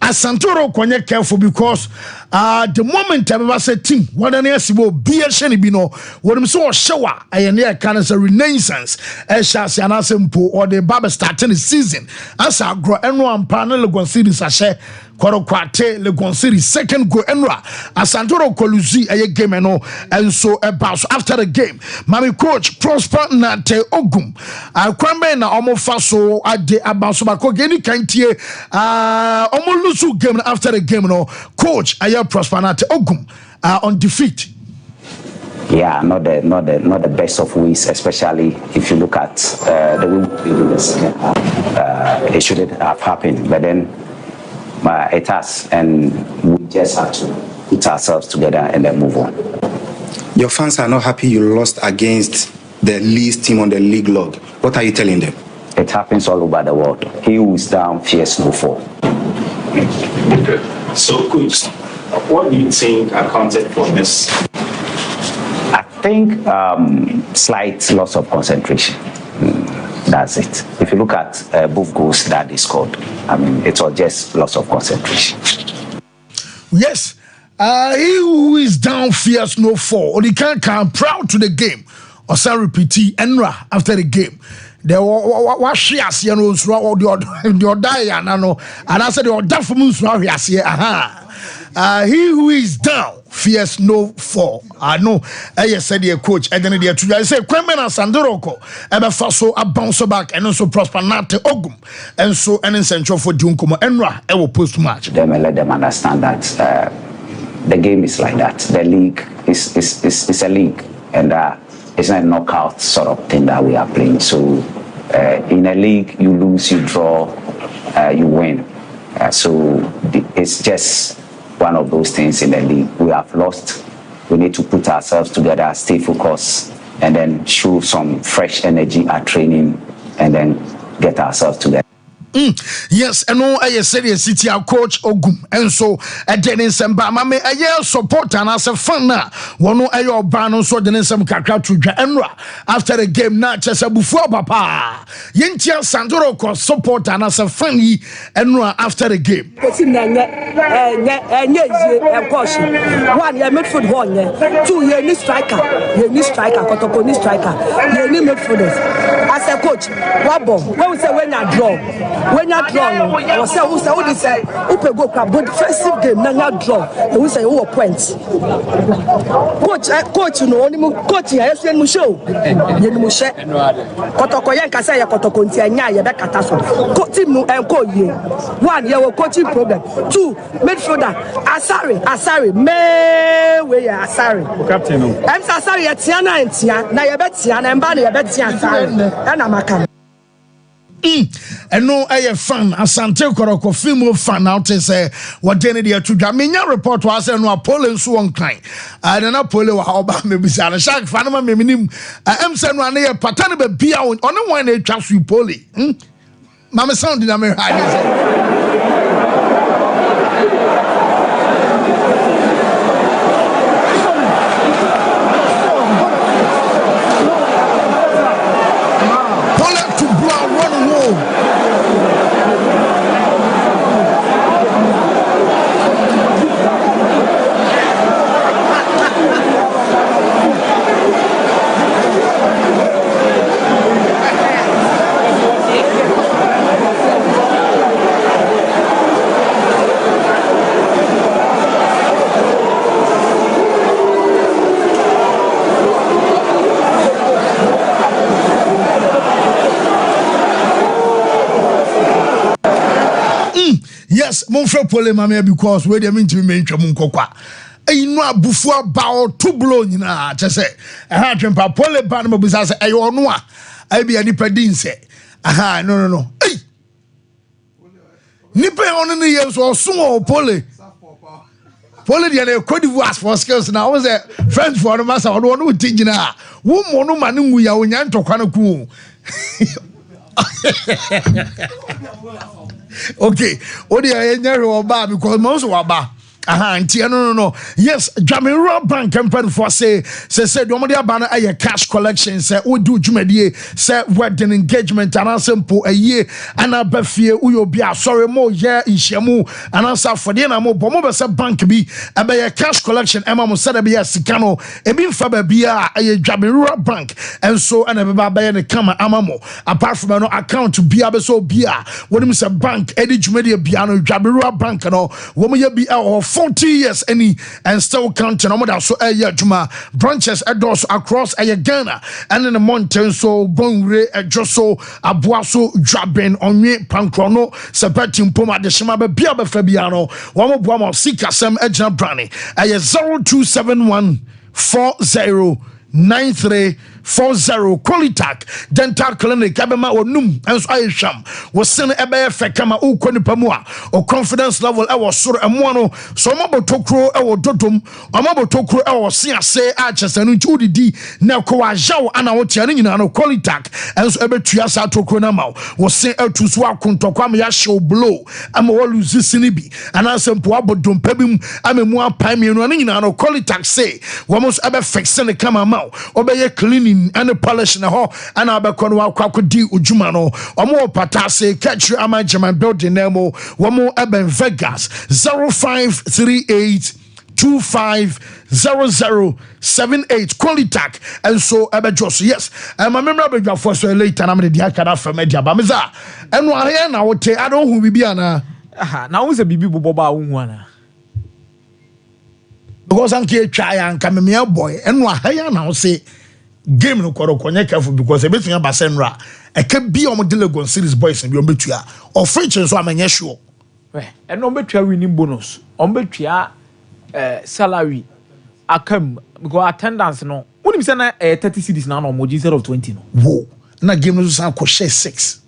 Asantoro kwenye careful because the moment I say team what an esibo be a sheni bino what I'm so shower I near kind of a renaissance shall an asempo or the barber starting the season as I grow and one panel Legon City sachet Kwate Legon City second go enra Asantoro Koluzi a game and so about after the game Mami coach Prosper Nate Ogum Kwame na omo faso ade about bako geni kantie omo lusu game after the game coach Aya Prosper Nate Ogum on defeat. Yeah, not the best of ways, especially if you look at the way we played in the second half. It shouldn't have happened, but then it has, and we just have to put ourselves together and then move on. Your fans are not happy you lost against the least team on the league log. What are you telling them? It happens all over the world. He who is down fears no fall. So, Coach, what do you think accounted for this? I think slight loss of concentration. That's it. If you look at both goals that they scored, I mean, it was just loss of concentration. Yes, he who is down fears no fall. Or he can't come proud to the game. Or say repeat Enra after the game. There was shares, the and I said the order for moves he who is down fears no fall. I know I said the coach and then the I say Kwame and Sandoroko ever so a bounce back and also Prosper Nate Ogum and so an essential for Dunkomo Enra I will post match. Them and let them understand that the game is like that. The league is a league and it's not a knockout sort of thing that we are playing. So in a league, you lose, you draw, you win. So it's just one of those things in the league. We have lost. We need to put ourselves together, stay focused, and then show some fresh energy at training, and then get ourselves together. Yes, and no, I said a city our coach Ogum, and so a Dennis and Bama, a year support and as a fan now. One no ayo ban so Dennis some kakra to Enra after the game, not just a before papa. Yentia Sandoro support and as a funny Enra after the game. One year midfield one, 2 year new striker, Kotoko striker, you need midfielders. As a coach, Wabo, when we say when I draw. When you draw, or say who say who go club good defensive game, now you draw, and we say who points. Coach, you know, only coach here. Yes, you show. You know, share. Kotoko yanka say ya kotoko nti anya ya be kata so. Team no enko ye. One, your coaching problem. 2, midfielder Asari, me we ya Asari. Captain no. Em Asari ya tia na entia, na ya be tia na emba na ya be tia Asari. Na maka. And no a fan asante koroko film fan out say what den dey to dwa menya report was say no Apollo so on kan na Apollo wa oba me bisa na shark fan ma me nim am say no na pattern be bia on one na twa so poli mama sound na me ha yes, mon frère Paul mama because we dey mean to me ntwa mun kokwa. Inu abufu about two blow nyina che se. Aha twempa Paul ba no busa se ayo no a. Ai bia ni padin se. Aha no. Ei. Ni pe on ni ye so o Paul. Paul dey na Cote d'Ivoire for skills na was French for no master on no tigina. Wo mo no ma nwu ya onya ntokwa no ku. Okay, what do you know because most of our no. Yes, Jamaica Bank and for say the banner a cash collection say we do jumedie say wedding engagement and simple a year and a befie uyo bia sorry mo yeah ishemu and answer for the mo bomo say bank bi a cash collection emma mo said be sikano e bi fa ba bia a Jamaica Bank and so and e ba the kama amamo apart from no account bia be so bia when me say bank edi jumedie bia no Jamaica Bank no wo mo ye bi 40 years any and still counting on so juma branches adors across Ghana and in the mountains so bonre joso abuaso draben onwe pankrono sepetim poma de shima be bia be fabiano wamo boamo sikasem ejna brani 0271 409340 Qualitac Dental Clinic abema onum enso ayesham wo sene ebe fe kama ukoni pamua o confidence level e wo soro emo no so mabotokro e wo dodom o mabotokro e wo se ase a chesanu nti udidi na ko wa jaw ana wo tia nyina no Qualitac enso ebe tua sa tokro na ma wo se atuso akontokwa me ya show blow ama wo lose sini bi ana sempo abodom pabim amemu apan me no nyina no Qualitac say wo mo so ebe fix ne kama ma obeye cleaning and polish na ho and abekon wa kwakodi ujuma no omo patase catch management building nemo womo eben Vegas 0538 250078 Qualitac and so ebejos yes my member be for so later na me dey akada from media ba meza eno ahe na wote I don't hu bibia na aha na wo se bibi bobo ba wo hu ana because anke twa ya nka me boy eno ahe na wo se game no kwaro konye careful because ebetunya basenra e ka bi o mo Legon series boys bi o betua o French so amanye sure eno o betua winning bonus o betua salary akam because attendance no unim say na 30 cities na no mo instead of 20 no wo na game no so ko share 6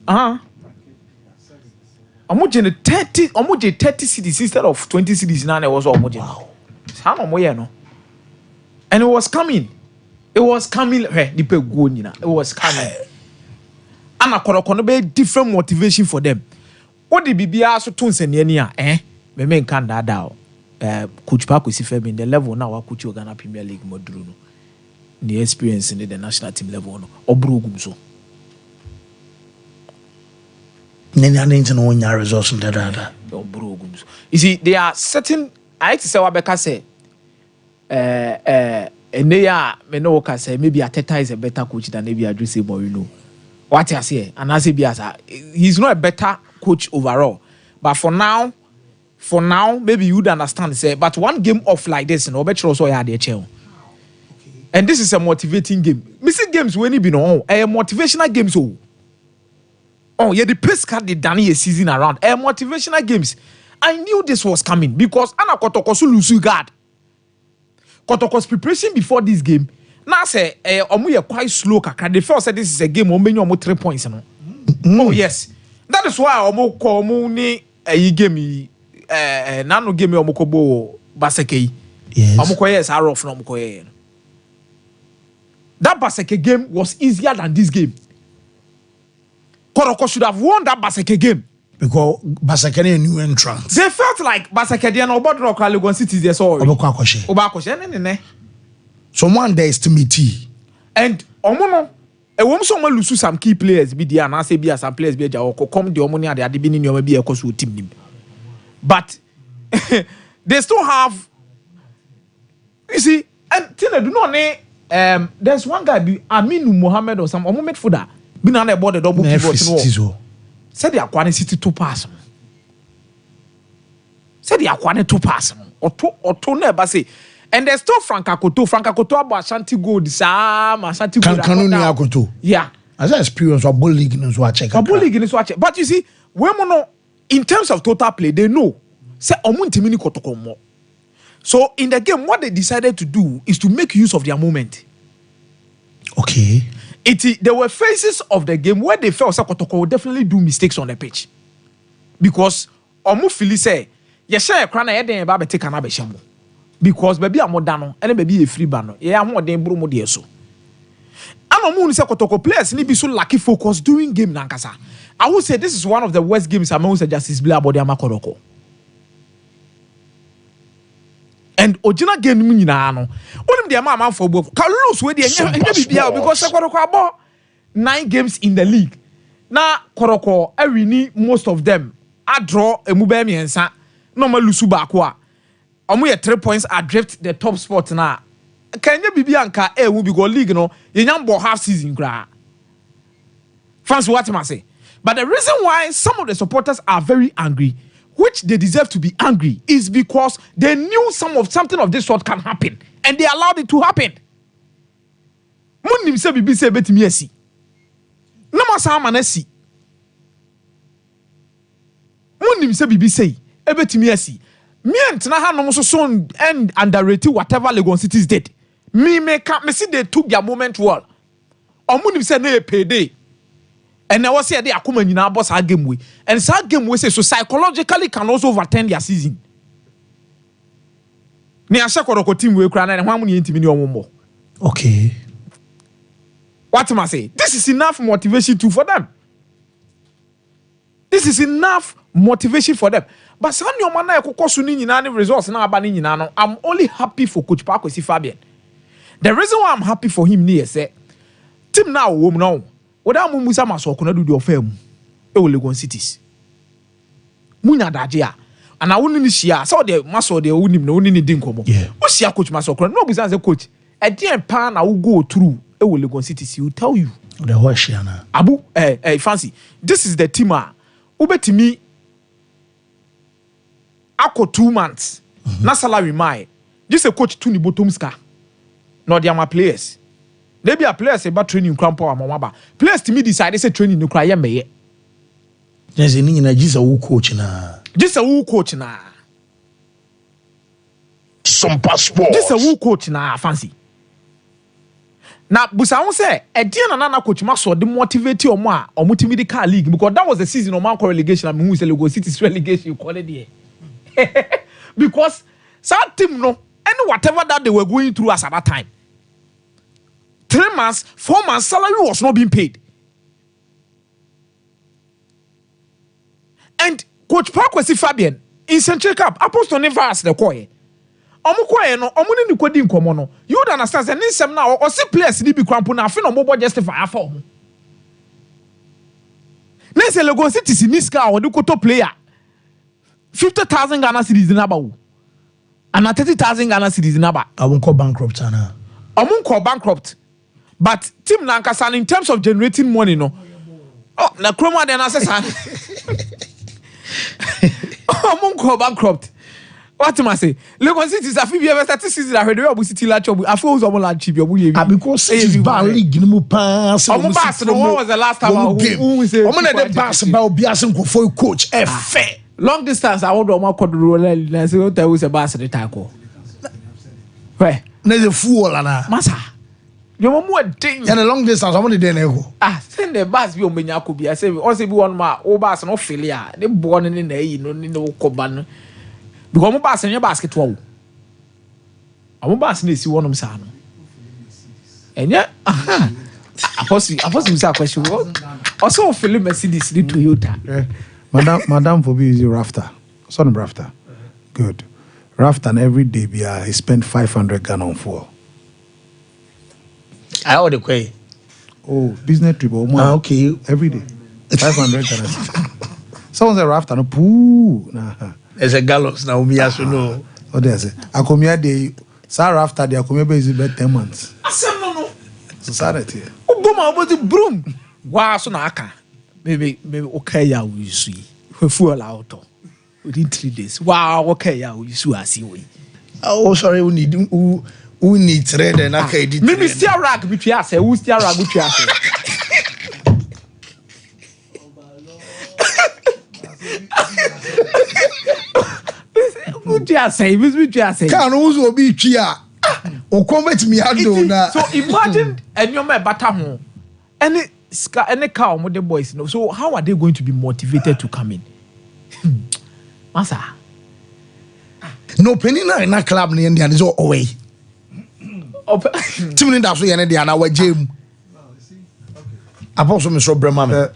omo 30 cities instead of 20 cities na was omo je how no mo ye no and it was coming the pe go nyina it was coming ana koroko no be different motivation for them what the bibia so to nsane ni a me nkan dada coach Park si Femi in the level now wa coach Ghana Premier League moduru no the experience in the national team level no obrogum so nenya nenya no nya results in dada obrogum so you see there are certain I say wa beka say Eneya me no ka say maybe Ateta is a better coach than maybe Adrese Mourinho. What you say? And as he's not a better coach overall. But for now, maybe you would understand say. But one game off like this, no, bet you also had a chair. And this is a motivating game. Missing games when you be no, a motivational games. Yeah, the pace card they done a season around. A motivational games. I knew this was coming because Anna Kotokosu lose guard. Kotoko's preparation before this game. Now say omu ye quite slow kakra. The first said this is a game omu 3 points no. Oh yes, that is why omo ko omo ni game nano game omo ko bo Baseke. Yes. Omo ko yes rough no omo ko ye. That Baseke game was easier than this game. Koroko should have won that Baseke game. Because Baseke a new entrant. They felt like Baseke and Obodro Legon City they saw. Obakoshe. Someone underestimate. And Omono, a woman someone lose some key players, be the and I say be some players be or come the Omonia, they are beginning your maybe a course with team. But they still have, you see, and Tina do not know. There's one guy, Aminu Mohammed or some Mohammed Fuda, been on about the double pivot. Said the Aquani City 2 pass. Said the Aquani 2 pass. Or two never say. And there's still Franka Koto about Ashanti Gold, Sam, Ashanti Gold. Kanuni Akoto. Yeah. As I experience of bull league in Swatch. But you see, when in terms of total play, they know. Say Omuntimini Kotokomo. So in the game, what they decided to do is to make use of their moment. Okay. There were phases of the game where they felt Kotoko would definitely do mistakes on the pitch. Because Omu Fili say, yes, sir, Krana Eden Babe take an abeshamo. Because baby a modano, and baby a free banner. Yeah, I'm more than Brumo Dieso. And Omu say Kotoko players need be so lucky focus doing game Nankasa. I would say this is one of the worst games among the Justice Blah about the Amakoroko. And Ojina game ni na no. Only the amount for both. Can lose with the because Koroko about 9 games in the league. Now Koroko every ni most of them. I draw a mube miensa. No ma lusu bakwa. Omu 3 points adrift the top spot now. Kenya bibi anka will be go league no. Yenyambo half season gra. Fans what I say. But the reason why some of the supporters are very angry, which they deserve to be angry, is because they knew something of this sort can happen and they allowed it to happen. Munim se bibi se betimi asi. No ma sa manasi. Munim se bibi se ebetimi asi. Me antena ha no so and underrated whatever Legon Cities did. Me see they took their moment well. Omunim se na payday. And I was here, they are coming in our boss game way. And that game we say so psychologically can also overturn their season. Ni asha koroko team we kra na ho amuni ntimi ni more. Okay. What am I say? This is enough motivation too for them. This is enough motivation for them. But san your man na ekokosu ni nyina ni results na aba ni nyina no. I'm only happy for Coach Pakwesi Fabian. The reason why I'm happy for him ni say team now wo now. Oda mu musa maso ko na do the ofam e wo Legon Cities munya daje a ana wonu ni hia so de maso de wonim na wonu ni din komo o hia coach maso ko no busan say coach e dey pa na wo go through e wo Legon Cities he will tell you the whole hia na abu fancy this is the team a ubetimi ako 2 months na salary mai just a coach to ni bottom ska no dey my players. They be a players about training crampo amaba. Players to me decide say training no cry meye. There's any na just a who coach na. Just a who coach na. Sompa Sports. Just a who coach na fancy. Na busa won say e dia na coach ma so de motivate omo a omo team the car league because that was the season of man relegation and who say Legon City's relegation you call it there. Because some team no and whatever that they were going through as at that time. 3 months, 4 months salary was not being paid. And Coach Pakwesi Fabian in Central Cup, Apostle never asked the choir. Omukoye no, omuni ni kwedi nkomo no. You would understand that nisem na o see players ni bi kwampo na afi no mobo justify afa omo. Na se Legon City si niska o de koto player 50,000 Ghana cedis na ba wo. And 30,000 Ghana cedis na ba. I won't call bankrupt ana. Omunko bankrupt. But Team Nankasan in terms of generating money, no. Oh, na Chroma then assess. Omunko bankrupt. What am I say? Legon City is a few years statistics I heard we City la job. I feel so much cheap. Because City's bar league no pass. What was the last time who say? The pass about Biasen for coach. Fair. Long distance I want to mark the roll and say what was a bass at the tackle. Where? Na the fool ana. Masa. Your mom ding. And a long distance, somebody didn't go. Send the bus be omenya could be. I say, also be one ma, oh, bass no failure. They born in the no coban. Because bass in your basket. I won't bass in one of Sano. And yet, I was a question. Also, Philip Mercedes, the Toyota. Madame for you rafter. Son of rafter. Good. Rafter and every day he spent 500 Ghana on fuel. I order quay. Oh, business trip. Okay. Every day. 500 Ghana. Someone said rafter. No, poo. Nah. There's a gallows now. Me as you know. Oh, there's it. I come here. They sir after the Akomebe is about 10 months. I said no. Society. Oh, boom! About the broom. Wow, so na aka. Maybe okay. Ya we see. We fuel out within 3 days. Wow, okay. Ya we see. I see we. Oh, sorry. We need trade and I can't. Maybe still rag between us. Who still rag between us? Can't also be chia. Or come with me. So imagine and you're my batter. Any cow with the boys. No. So how are they going to be motivated to come in? Masa. No penny in a club near the end is all away. 2 minutes after the end of the hour, Jim. Apostle Mr. Bremer.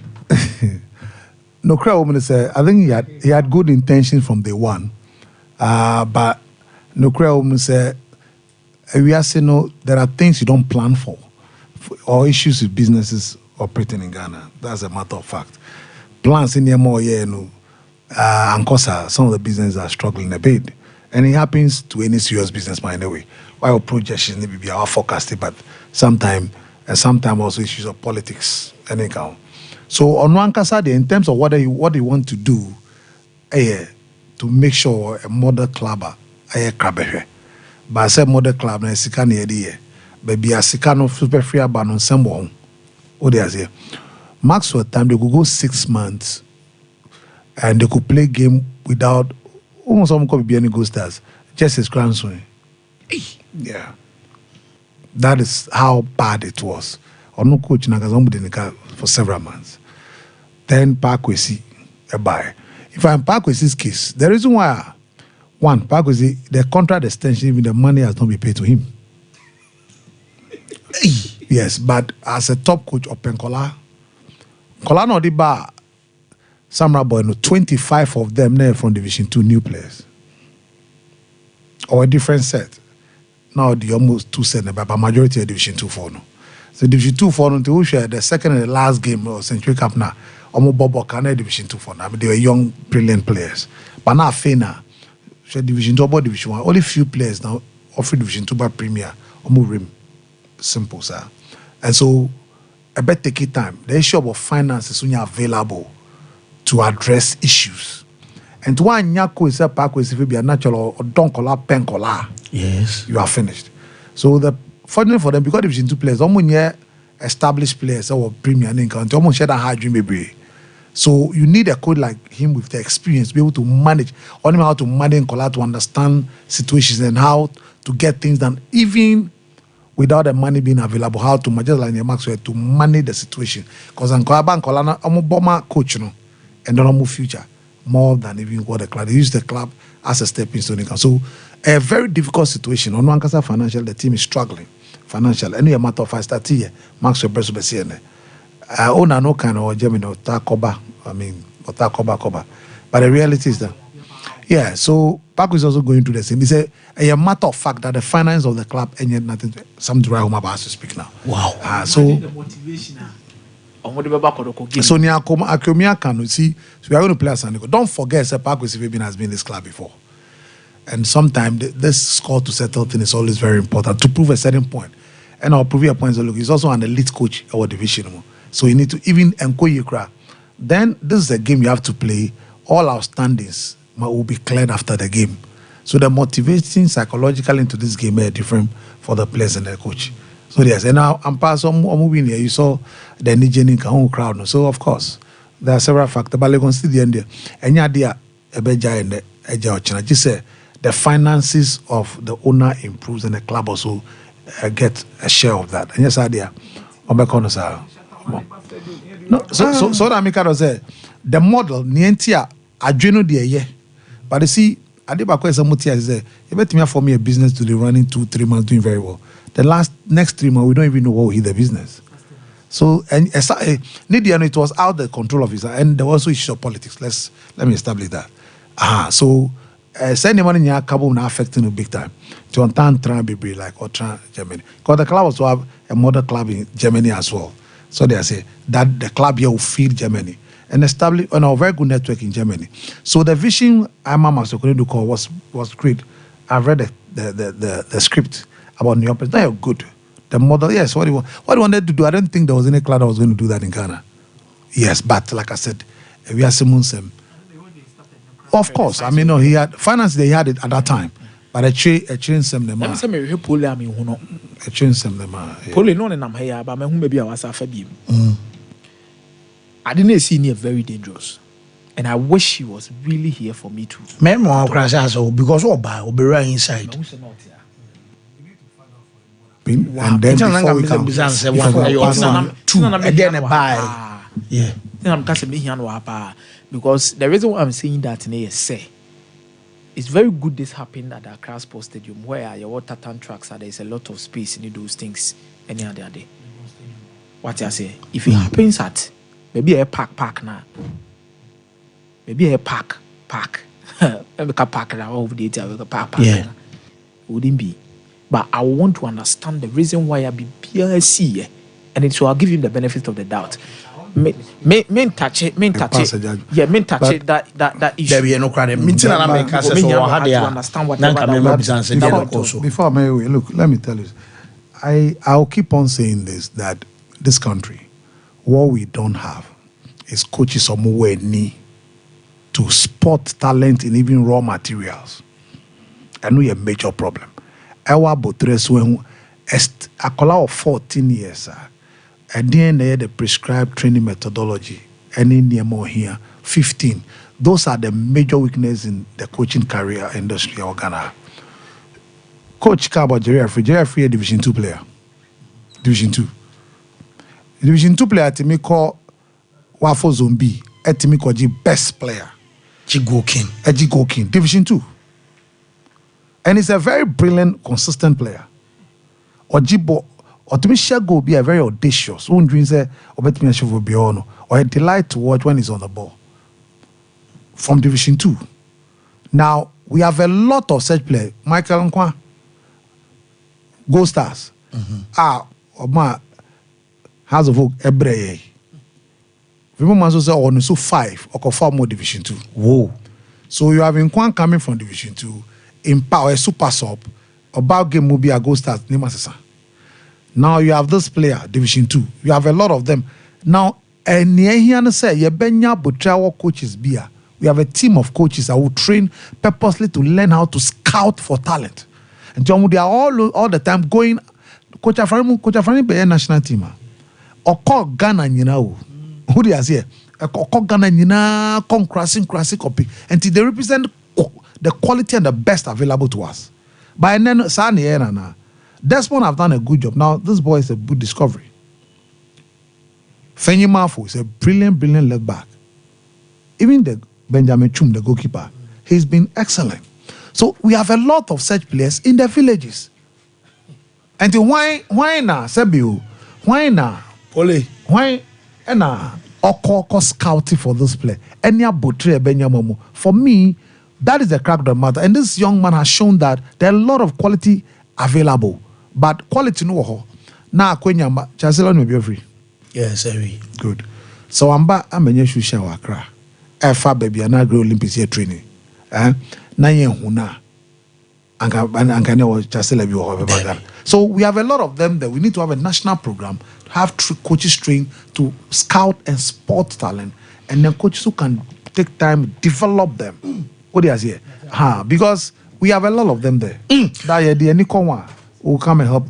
No crowd woman say I think he had good intentions from day one. But no crowd woman say we are saying no, there are things you don't plan for or issues with businesses operating in Ghana. That's a matter of fact. Plans in here more no and cause some of the businesses are struggling a bit. And it happens to any serious businessman anyway. While projections need to be our forecasting, but sometimes also issues of politics anyhow. So on one side, in terms of what they want to do, to make sure a model club crab. But I said model club na sika na yede baby a sika no super free about on sembo. What they say? Max for time they could go 6 months and they could play game without almost some could be any good stars. Just his grandson. Yeah. That is how bad it was. Or no coach Nagazombu for several months. Then Parkwesi a buy. If I'm Parkwesi's case, the reason why one, Parkwesi, the contract extension, even the money has not been paid to him. Yes, but as a top coach of Penkola, Kola no di ba Samra Boy, no 25 of them there from Division 2 new players. Or a different set. Now the almost 2 set, but majority of Division 2-4 no. So Division 2-4 no to the second and the last game of Century Cup now. Almost Bobo Kana Division 2-4 now. I mean, they were young, brilliant players. But now Fena, Division 2 about Division 1, only few players now offer Division 2 by Premier. Almost rim. Simple, sir. And so I bet take it time. The issue of finance is only available to address issues. And to one nyako is a parkway if you be a natural or don't call up pen collar. Yes. You are finished. So the fortunate for them because Division 2 players, almost established players or premier income, almost share that hard dream baby. So you need a coach like him with the experience to be able to manage, only how to manage collar to understand situations and how to get things done, even without the money being available, how to just like Maxwell to manage the situation. Because Ankola I'm a bomber coach, no, and then future more than even what the club. They use the club as a stepping stone. So a very difficult situation. On one case financial, the team is struggling financial. Any matter of 5 start here, Maxwell Bresso Bessiene. I own no kind of German or Takoba. I mean, or Takoba. But the reality is that, yeah, so Paco is also going through the same. He said, a matter of fact that the finance of the club and yet nothing, something to write home about to speak now. Wow. So Akomia can see, so we are going to play as Sanico. Don't forget, Paco has been in this club before. And sometimes this score to settle thing is always very important to prove a certain point. And I'll prove your points. Look, he's also an elite coach at our division. So you need to even encourage Yukra. Then this is a game you have to play. All our standings will be cleared after the game. So the motivating psychologically into this game is different for the players and the coach. So yes, and now I'm passing moving here. You saw the Nigerian crowd. So of course, there are several factors. But let's see the end there. And yeah, there a beja in the edge of China. Just say the finances of the owner improves and the club also get a share of that. And yes, idea. No, so that I kind of say the model nientia adweno de ye. But you see, Adebako is a mutia is there. You bet me for me a business to be running 2-3 months doing very well. The next 3 months we don't even know what hit the business. So and Nidia, it was out the control of his, and there was also issue of politics. Let me establish that. So sending money in your cabo now affecting you big time. To understand trying to be like or try Germany. Because the club also have a model club in Germany as well. So they say that the club here will feed Germany and establish on a very good network in Germany. So the vision Mama Sokonedu call was great. I've read the script about New York. It's not good. The model, yes, what he wanted to do, I don't think there was any club that was going to do that in Ghana. Yes, but like I said, we are Simunsem. Of course, I mean, no, he had finance, they had it at that time. But a change some them. Let me say, Pole, I mean, who no? A change some them. Pole, no, and I'm here, but my home baby, I was a fabi. I didn't see near very dangerous. And I wish he was really here for me too. Memo, because Oba be right inside. And then before we come, yeah. I'm casting me here because the reason why I'm saying that is say it's very good this happened at the Accra Sports Stadium where your water tank tracks are, there's a lot of space in those things any other day. What I say, if it happens at maybe a park now, maybe a park, maybe a park now over the park, yeah, wouldn't be. But I want to understand the reason why I be PLC, and so I'll give him the benefit of the doubt. Men touch it. Yeah, men touch it. That issue. There be no crowd. Meeting and I make us understand what. Before I look, let me tell you, I'll keep on saying this, that this country, what we don't have is coaches somewhere near to spot talent in even raw materials. And we have a major problem. Our botres when a collar of 14 years, and then they had the prescribed training methodology, and in near more here, 15. Those are the major weaknesses in the coaching career industry of Ghana. Coach Kaba Jerry a Division 2 player. Division 2. Division 2 player to me call Wafo Zombie, to me call the best player. Jigokin. Division 2. And he's a very brilliant, consistent player. Ojibo, or to me, Shago be a very audacious. One dream say, or a delight to watch when he's on the ball. From Division 2. Now, we have a lot of such players. Michael Nkwa, Go Stars. Oma, House of Oak, Ebreye. Remember, so say, oh, so 5, or 4 more Division 2. Whoa. So you have Nkwa coming from Division 2. In power, a super sub, about game will be a Ghost Stars. Now you have this player, Division 2. You have a lot of them. Now, and here say, you benya butrawa coaches beer. We have a team of coaches that will train purposely to learn how to scout for talent. And John, they are all the time going. Coach Afrani be a national team. Or call Ghana, you know. Who they are here? Call Ghana, you know, come crossing copy. And they represent the quality and the best available to us. But then Sani now, Desmond have done a good job. Now this boy is a good discovery. Fenyi Mafu is a brilliant left back. Even the Benjamin Chum, the goalkeeper, he's been excellent. So we have a lot of such players in the villages. And why now, Sebio? Why now? Pole. Why na Oko scouting for this player? Enya Botre Benyamomo. For me, that is the crack of the matter. And this young man has shown that there are a lot of quality available. But quality no. Now, Kwenyamba, Chancellor will be free. Yes, very good. So I'm back. I'm a new show Accra. Efa baby, and I grow Olympics here training. Na yen huna. So we have a lot of them that we need to have a national program to have coaches trained to scout and spot talent, and then coaches who can take time develop them. What do you say? Because we have a lot of them there. That the Nikonwa will come and help.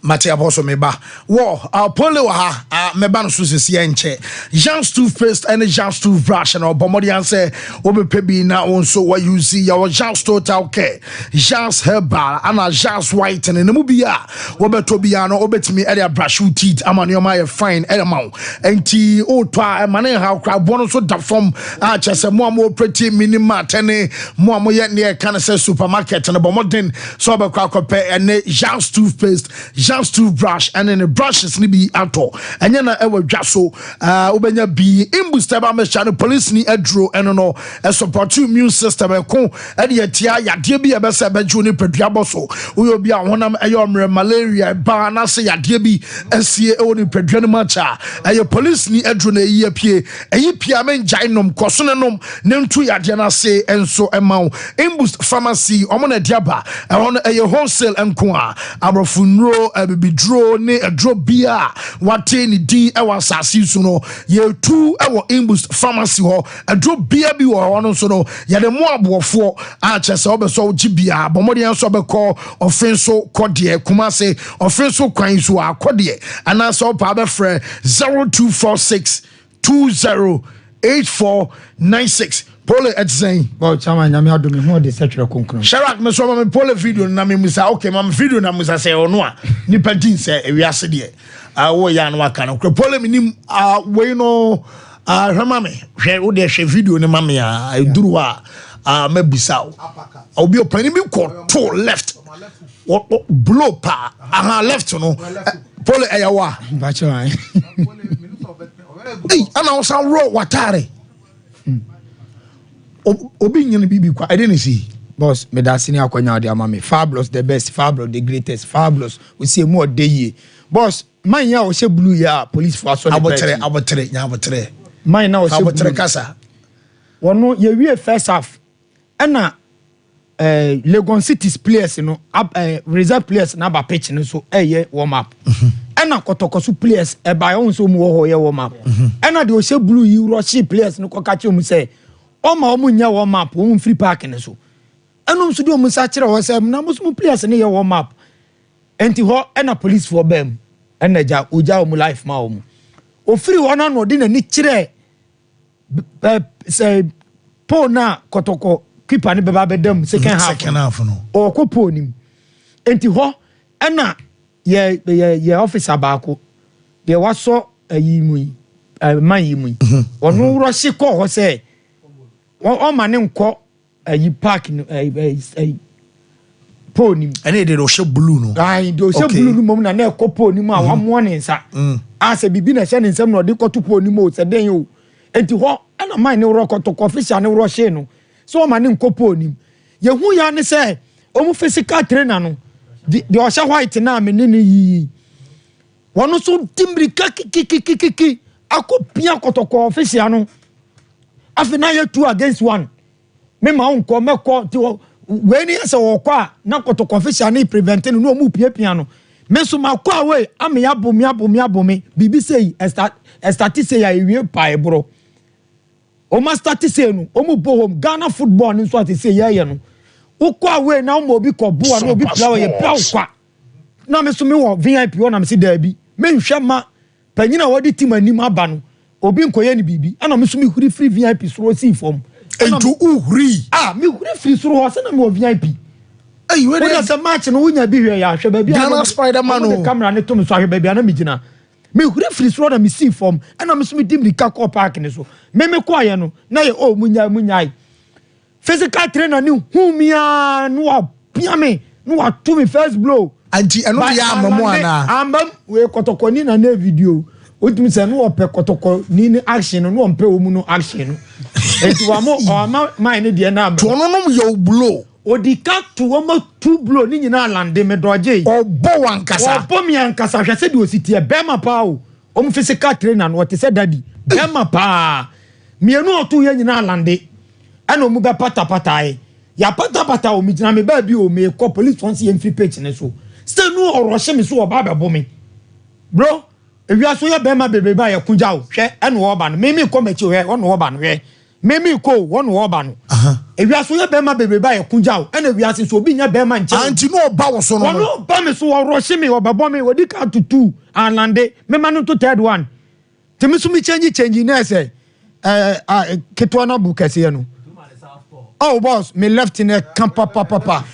Matia Bosso Meba. War, our Poloha, Meban Susi Enche, Jean's toothpaste and Jean's toothbrush, and our Bomodian say, Obe Pebi now also what you see, our Jean's total care, Jean's herbal, and our Jean's white, and in the Mubia, Obe Tobiano, Obe to me, Edia brush teeth, Amanio fine, Edamount, and T. O. Twa, and Mane, how crab bonus so that from Archers and more pretty minima, tene, more yet near Canasa supermarket, and a Bomodin, Sober Cracker, and Jean's toothpaste, Jean's toothbrush, and then the brushes nibi ato. And yana ewe jaso, ubenya bi imbusteba meshane police ni edro, and no, a support immune system, a con, and yet ya debi a besa bejuni pediaboso, uyo be a honam ayomre malaria, bana say ya debi, SCA only pedianimacha, and your police ni edro ne ye pie, and ye piamen jainum, cosonum, nemtu ya diana say, and so amount, imbust pharmacy, omone diaba, and on a wholesale and kwa, our funro, a baby draw, ne a draw beer, what any D, our sassy suno, ye 2 our imbust pharmacy ho, a draw beer be or one so no, ya the more for archers over so GBA, Bomodian sober call, offenso cordier, Kumase, offenso crimes who are cordier, and I saw Papa Fre 0246 208496. Pole at saying, well, Chairman, I'm not doing more the sexual conclusion. Sharak, me so me pole video na me musa okay, mam video na musa say ono a nipa din say ewiase de wo ya no aka no pole me nim we no hwema me hwe wo de hwe video ne mame a duru a mabisa obi opani bi ko to left blow pa left no pole eyawa ba chairman ana o sa ro watare obi nyene bibi kwa I didn't see boss me da senior akwanya de ama me fabulous the best fabulous the greatest fabulous we see more day ye boss man ya o she blue ya police for so abotre man na o she abotre kasa wono ye wie first half na Legon City's players no reserve players na ba pitch no so ye warm up na kotokosu players e ba yon so mu ho ye warm up na de o she blue yi rush players no ko ka che mu say Oma omunya warm up omu free park ne so enum so de omu sa kire ho say na musum players ne ye warm up enti ho na police for bem na ja oja omu life ma omu o free ho na no de na ni kire say po na kotoko keeper ne beba bedam second half no o ko po nim enti ho na ye officer baako de waso ayi mu man yi mu onu ro se ko ho say o ma ne nko ayi park no pony ene de o she blue no ai de o she blue no mom na na ko pony mu a wa mo ne nsa ase bibi na she ne nsam no de ko to pony mu o se den yo enti ho ana man ne ro ko to official ne ro she no so o ma ne nko pony ye hu ya ne se o mu physical trainer no de o sha white na me ne yi wono so timbri kiki akopia kotoko official no afina ye 2 against 1 me ma unko meko ti we ni se wo kwa na koto confession ni preventing no mu pia no me so ma kwa we am ya bomi bibi say start say ya ewie pa ebro o ma start say no o mu bo home Ghana football ni so say ya no wo kwa we na mo obi ko bo na obi player ye player kwa na me so me wo VIP wo na me si da bi me nhwe ma panyina wodi team anim aba no obi nkoye ni bibi ana me so me huri free VIP so see form ento uhuri me huri free so ho se na me VIP we dey say match no wunya bi hwe ya hwe ba bi Ghana Spider-Man no camera ne to me so hwe ba bi ana me gina me huri free so na me see form ana me so me dim di kakọ park ne so me kwa ye no na ye munya physical trainer ni hu mi a no apia me no atu me first blow anti eno ya amamu ana ambam we kotokoni na video Utimi se no ope kotoko ni action no ompe omu no action no enti wa mo mine de na to no no yo blow odika to wo 2 blow ni nyina lande me doje obo wankasa obo mi ankasa hwe se de ositi e bema pa o omu physical trainer no te se daddy bema pa mienu otu ye nyina lande ana omu be pata ya pata o mi gina me ba bi o me ko police once ye free page ne so se no oroshe me so oba be bo me bro if you are so your bema bebe ba ya kunja o hwe eno wo ba no me ko mechi hwe ono wo ba no hwe me ko wono wo ba no ewiase ye be ma bebe ba ye kunja o ena wiase so obi nya be ma nche anti no ba wo so no no ba me so wo rohye me obebo me wodi ka tutu anlande me ma no to third one temi so mi change na say ketwa na bu kase ye no oh boss me left in a campa papa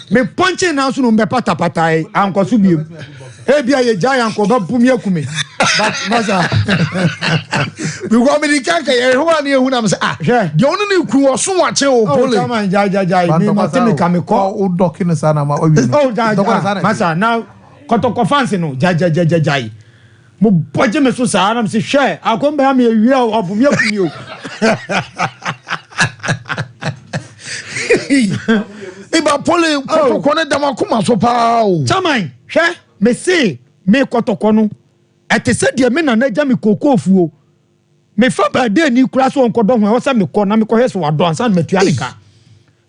me punching now so no me pata anko so biem bia ye giant ko ba bumi akume but masa we go me kanka ye ho ani ehu na me say de onu ni ku wo so wa che o pole come on jai me ma temi ka me ko o doki ne sana ma o wi oh jai masa now kotoko fancy no jai mo boje me so sa na me say hwe akomba me wi obumi akumi o iba pole kotoko ne dama kuma so pa o chaman hwe me say me kotoko no ete se de me na naja me kokofuo me fa ba de ni kura so onkodo ho se me ko na me ko heso wado ansa me tua nika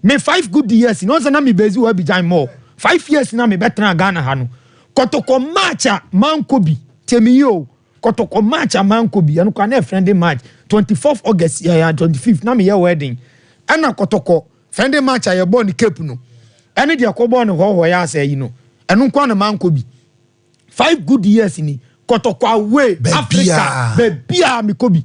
me 5 good years no se na me bezi wa bijan more 5 years na me betra Ghana ha no kotoko matcha mankobi temiyo kotoko matcha mankobi anu kwa na friendly match 24th August 25th na me ye wedding ana kotoko friendly match aye born cape no ene de akobo no ho ya asa yi no enu kwa na mankobi 5 good years ni kotoko away Africa bebia mikobi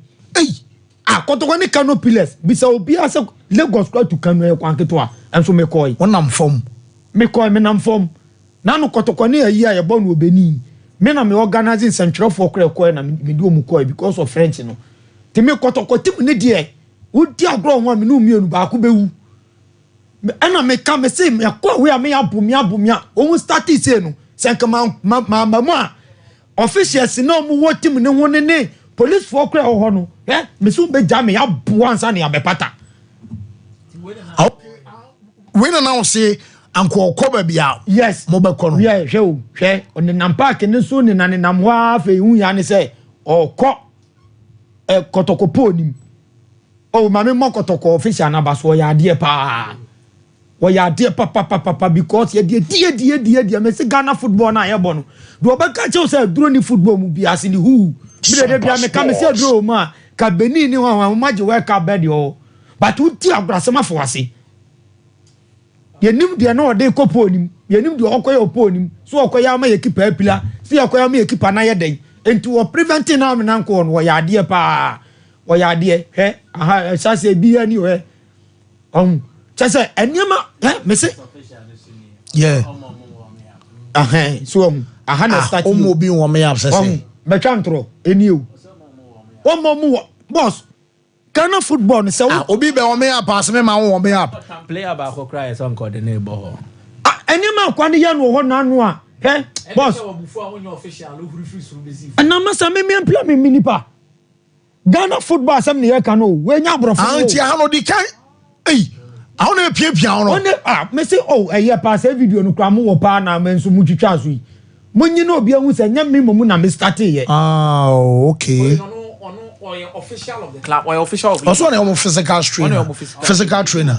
kotoko ni Kano Pillars bisa obi asa Lagos kwa to Kano e kwa nketo a enso me koi wonam fom me koi me nam fom na no kotoko ni ayi a ye born obeni me na me organizing central for koi na me do mu koi because of French no te me kotoko tim ne de udi agro ho me no mienu ba ko bewu ana me ka me say me kwa we a me abumia o start say no senka ma officials no mu wotim ne ho ne police for kra ho no me so be jam me abu ansa ne abepata we na now say anko koba bia yes mo be kono hwe on nam park ne so ne na ne nam wa fe hu ya ne say okọ kotoko nim o ma me mo kotoko official na ba so ya de pa ya de papa because ye die me say Ghana football na ye bo no do obeka che say duro ni football mu bia se ni hu bi de bia me ka me say duro ma ka Benin ni wa ma je we ka bed yo but uti agrasema fo ase ye nim de na ode kopo nim ye nim de okoye opo nim so okoye ma ye keeper apila si okoye ma ye keeper na ye den enti wo preventing na me nanko no ya de pa wo ya de aha sa se bia ni we chese enyama me say yeah so na start omo bi won me abse say me chantro eni o omo boss Ghana football se obi be won me pass me ma won me up player ba ko cry so nko de na ebo ho enyama kwa ne ya no ho na anu a boss na masa me employ me minipa Ghana football sam ne ya ka no we nya brofo anti ha no di kan I want to pia on me say a pass video no kwa mo wo pa na me nso mu twitwa so yi munyi na obi ahu se nya me mo na me start ye okay official of the club or official of also on physical trainer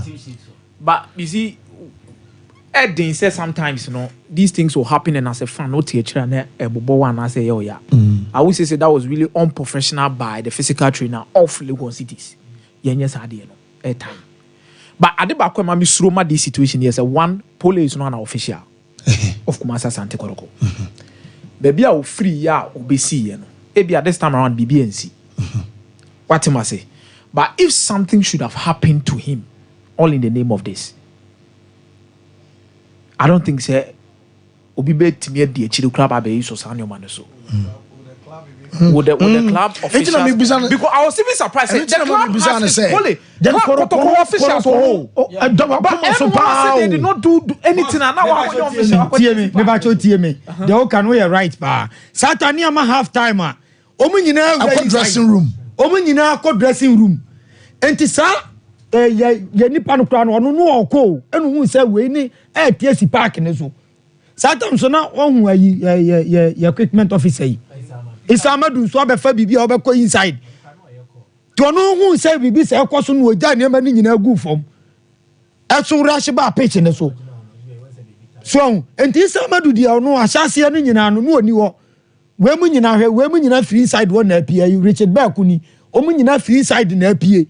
but you see Eddie says sometimes these things will happen and as a fan no teacher na ebobo one I say yeah I would say that was really unprofessional by the physical trainer of Lagos cities yenye sade no time. But at the back when my Roma this situation here, one pole is not an official of Kumasa Sante Koroko. Baby, I will free ya obesi maybe at this time around BBNC. What am I say? But if something should have happened to him, all in the name of this, I don't think say Obibe Timia the Chidu Club Abe so Sanyo Manaso. With the club officials, because I was even surprised. The club has the officials. They did not do anything. And now they all can we right pa. Saturday ama half timer. Omo dressing room. Omo dressing room. Enti sa ye nipa no kra no no okọ enu hu say we ni TSC park ne so. Saturday so na ohun ayi equipment officer yi. Isamadu so abefa bibi a obekọ inside to no hu say bibi say ekoso no oja ne ma ni nyina gu fom eso rush ba pitch ne so enti Isamadu dia no asase no nyina no oni wo we mu nyina free inside wo na apie Richard Bakuni o mu nyina free inside na apie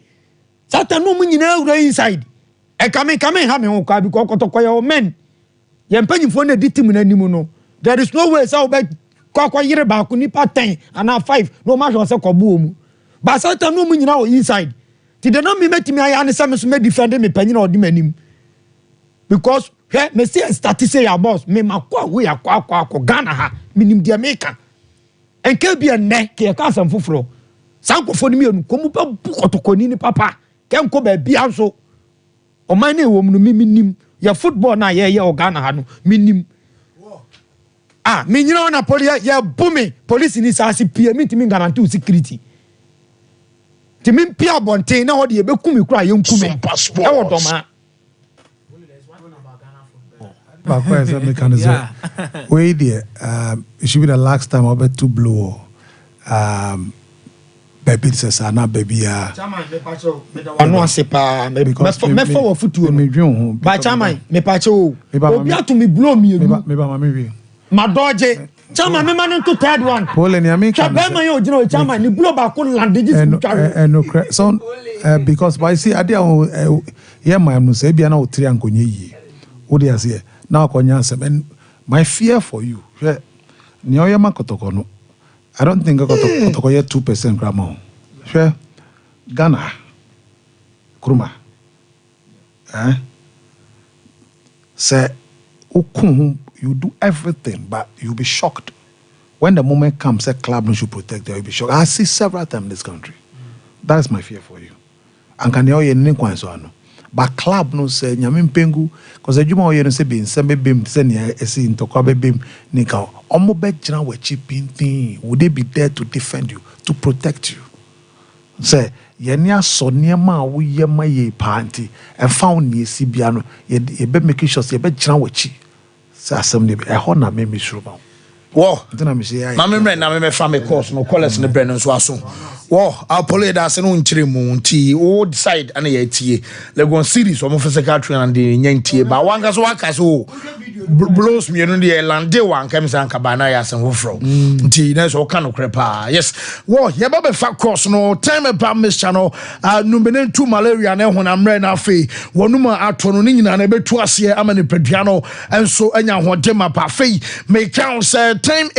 Satan no munyina ura inside. E kame ha me ho kwa because kotokwa men. Ye mpanyimfo na di team na nimu no. There is no way say obe kwa yire ba ko nipa 10 and 5 no ma hwe say kobo mu. But Satan no munyina o inside. Ti de no me metimi aya ne say me so me defend me panyina odi manim. Because me say start say your boss me makwa we akwa Ghana ha minim dia meka. Enke bia ne ke ka asam foforo. Sankofo ni mienu komu pa bukotokoni ni papa. Kenko ba bia so. O man na wo mu no minim. Ya football na ye Ghana ha no minim. Me nyina na police ya bume police ni sa si pia me timi guarantee security. Timi pia bonten na ho de ye bekumi kura ye nkume. E wo doma. As a mechanism. Wait there. It should be the last time I'll bet to blow. Baby says, "Ana baby." Ano sepa me for futu me dwon. Ba chama me pacho. Obi atu me blow me. Me ba mama we. Ma doje. Chama me man to third one. Pole ni ame kan. Chama man yo jino chama ni blow ba ko land ji no so because by see ade yeah man no say bia na o tri ankonye yi. Wo dey say now and my fear for you, I don't think I got 2% grandma. Ghana, Kuruma, say, you do everything, but you'll be shocked when the moment comes. A club no should protect you. You'll be shocked. I see several times in this country. That is my fear for you. And can you but club no say nyame pengu cause adwuma oye no say be nsembe bem say ne esi ntokwa be bem nika omo be gina wachi pintin would they be there to defend you, to protect you? Say ye ne aso niema wo ye ma ye panti e found ne esi bia no ye be make sure say be gina wachi say asem ne e ho na me sure ba wo na me fa me course no college ne bre no so aso wo apolo da se no nkyire mu nti o decide ana ye tie legon series o mo physical trainer and nyantie ba wanga so waka so blows me no dey lande wan kam san ka ba na ya sen wofro nti na so ka no krepa yes wo ye ba be fa course no time about Miss channel number 2 malaria na honam mre na afi wonuma ato no nyina na betu ase ama ne padua no enso anya hodema pa afi me count say time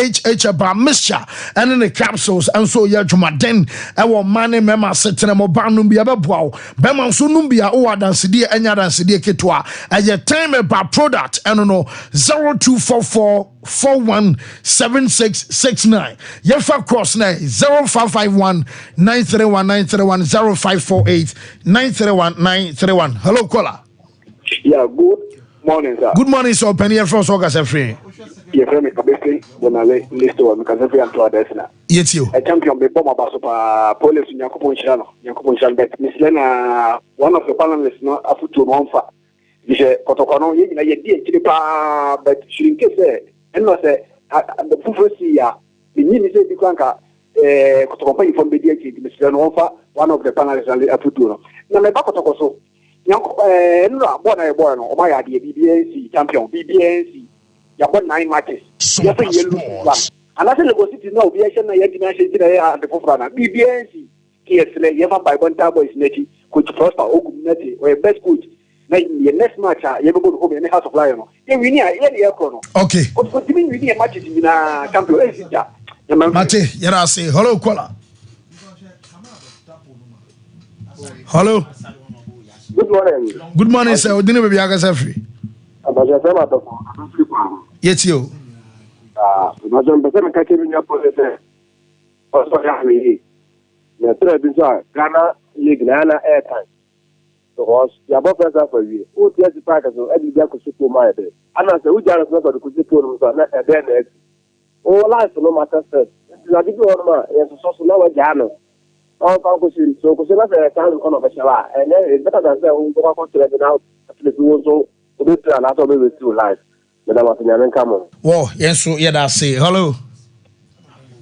about mixture and the capsules and so ya jumaden ewo mane mema setena mo ba num bia beboa be man so num bia o adansede anya adansede ketwa aye time about product and no 0244417669 yefa cross na 05519319310548931931 hello caller. Yeah, good morning, sir. Good morning, sir. Penny from August free. Yeah, from Kabesi, when I list to because every and to others now. Yes, you. A champion be bomb about police in Yakupon Shano, but Miss Lena, one of the panelists, not a foot to Monfa. This Kotokono, you know, you did but she in case and was the prophecy, the Nini said the Clanka, Kotokopa from the DH, Miss Lenonfa, one of the panelists and the Afutuno. Now, my Bakotokoso. No, born a born, or my idea, BBNC champion, BBNC. You bought 9 matches. Yes, you lose. And I said, the city no, we are saying at the Fofana, BBNC. Yes, you have by one table is netty, coach Prosper Oguneti, or best coach. Now, the next match, you have to go in the House of Lion. Then we need a chrono. Okay. What do you mean we need matches in a champion? Mate, yara say, hello, caller. Hello. Good morning. Good morning, sir. Didn't we be free? Yes, you. Ghana League Ghana airtime. Because you have offered for you. Who tells the packers or any day could support my day? And I say, who just not to support them? Then all life no matter first. I give you one man, and so now a Ghana. All conclusion, so because that's a kind of conversation, and then it's better than say, who go out to let out at least also to be and not to be two life. But I was in your come. Whoa, yes, so yeah, that's it. Hello.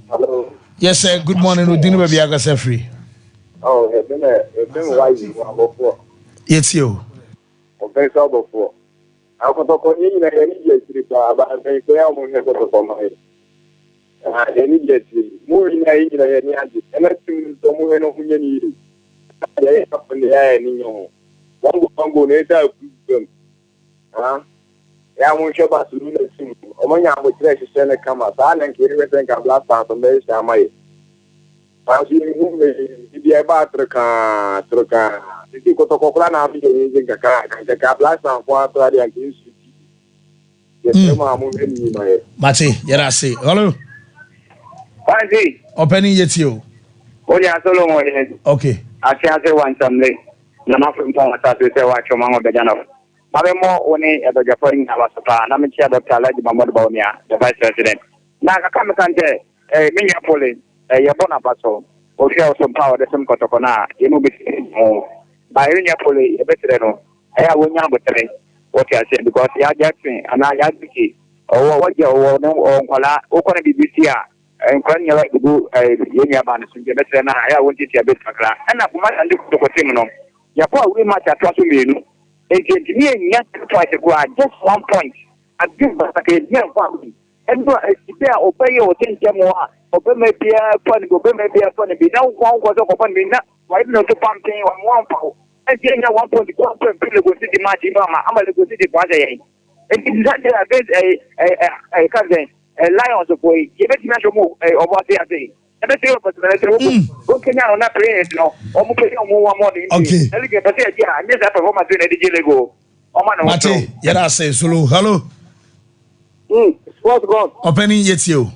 Hello. Yes, sir. Good morning. We didn't be free. Oh, it's been wise before. It's you. Okay, so before. I got to call you in any yesterday, but I think they are more than for my head. Any yesterday, moving in any and I think so moving on. Yeah, no. One go later. Yeah, I want you back to do the thing. Among your which is send a camera. I and Kiri think I'm last time from the Samay. Fancy be about Truka. If you go to Coklana, I'm using a car, and the car blast on what I can use. Yes, I'm Mate, yeah, I say. Hello. Fancy. Opening yet you. Oh, yeah, so long. Okay. I can't say one someday. No matter what I say, watch your mama Bejano. Have more only at the Japan Avasapa, and I'm a chair Dr. Lady Mamma, the Vice President. Now, I come and say, Minneapolis, a Yabona Paso, or show some power, the same Cotocona, you know, by Minneapolis, a veteran. I have one number three, what I said, because the Jackson and I had to or what you know, or Okona BBC. And when you like to do a union band, I wanted to be a bit and I might look to Cotimino. Yapo, we might have trust me. It's me, yet try to go at just 1 point. I give us a dear family. And there, obey or think more. Obey may be a funny, obey may be a funny. Now one was open me not. Why not to pump on 1 pound? And then 1 point to go to City Mama. I'm a little city project. And it's not a cousin. A lion of boy, you bet me or what they are saying. And that's your personality. Who can you not play it? No, or more morning. Okay. But yeah, I miss that performance in a DJ go. Mate, yeah, I say, Sulu, hello. What's God? Opening yet you.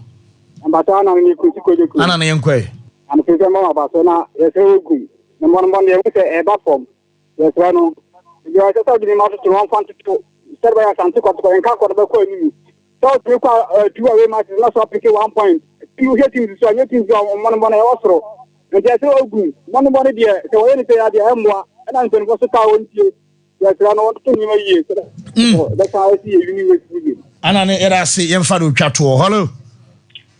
And Batana, and you could Anna Yankwe. And the more about Sona, yes, good. The one with a platform. Yes, Rano. You are just talking about to 1.2. Instead by a Santico and Kako. So, 2-away matches, not so picking 1 point. You hit him, so you think on one also. And there's no good. One money, dear, so anything at the Emwa, and I'm going to go to you. Yes, I know what you that's how I see you. Anna, I say, Yemfadu Chato. Hello.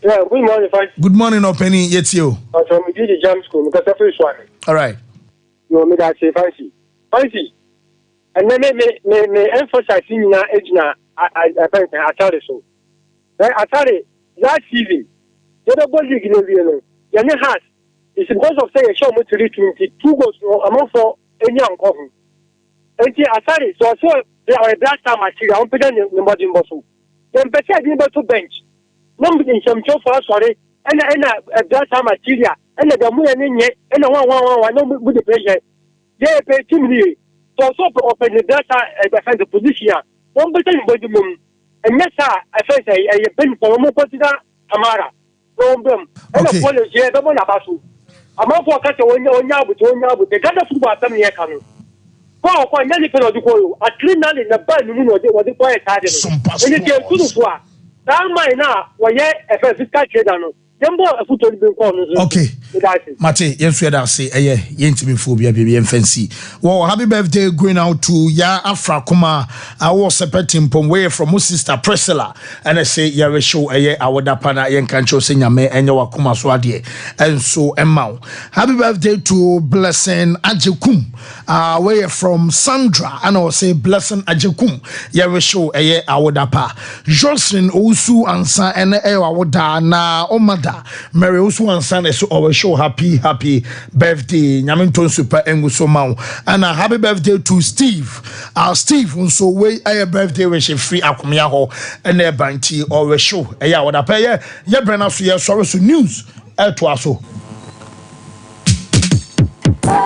Yeah, good morning, Good morning, Opening yet you. So, we did the jam school because the first one. All right. You want me to say, fancy. And then may emphasize in your age now. I tell you so. I tell you, last season, the other body in the Yanni has is because of saying a show to reach 22 goals among for any uncle. And I tell you, so I saw there are a blast time material, I'm putting in the modern muscle. Then Betty I didn't to bench. Number in some show for us, sorry, and a blast time material, and the moon and a 1 with the pleasure. They pay 2 million. So open the data and the position. One better body moon. And yes, sir, I face a pen for more consider Amara. Problem. And of course, yeah, the one about you. I'm not for catch on your with the kind of football family I can. Oh, quite many people do call a clean out in the bad moon or the quiet target. And if you're good for that, my now, why, a physical trader. Okay. Mate, yes, we are say, yentimi phobia, baby, and fancy. Well, happy birthday going out to Ya Afra Kuma. I was separating from way from my sister Priscilla, and I say, ya show a would apana yen cancho senior me and your Kuma swadi, and so Emma. Happy birthday to Blessing Ajekum, way from Sandra, and I'll say Blessing Ajekum, ya show a would apa. Jocelyn Osu Ansa and a would na Omada. Mary also and Sunday so our show happy birthday Nyaminton super engusoma and a happy birthday to Steve. Steve so way a birthday we she free akomia ho and e banti or show. Yeah, what I pay yeah brand so sorry so news to aso.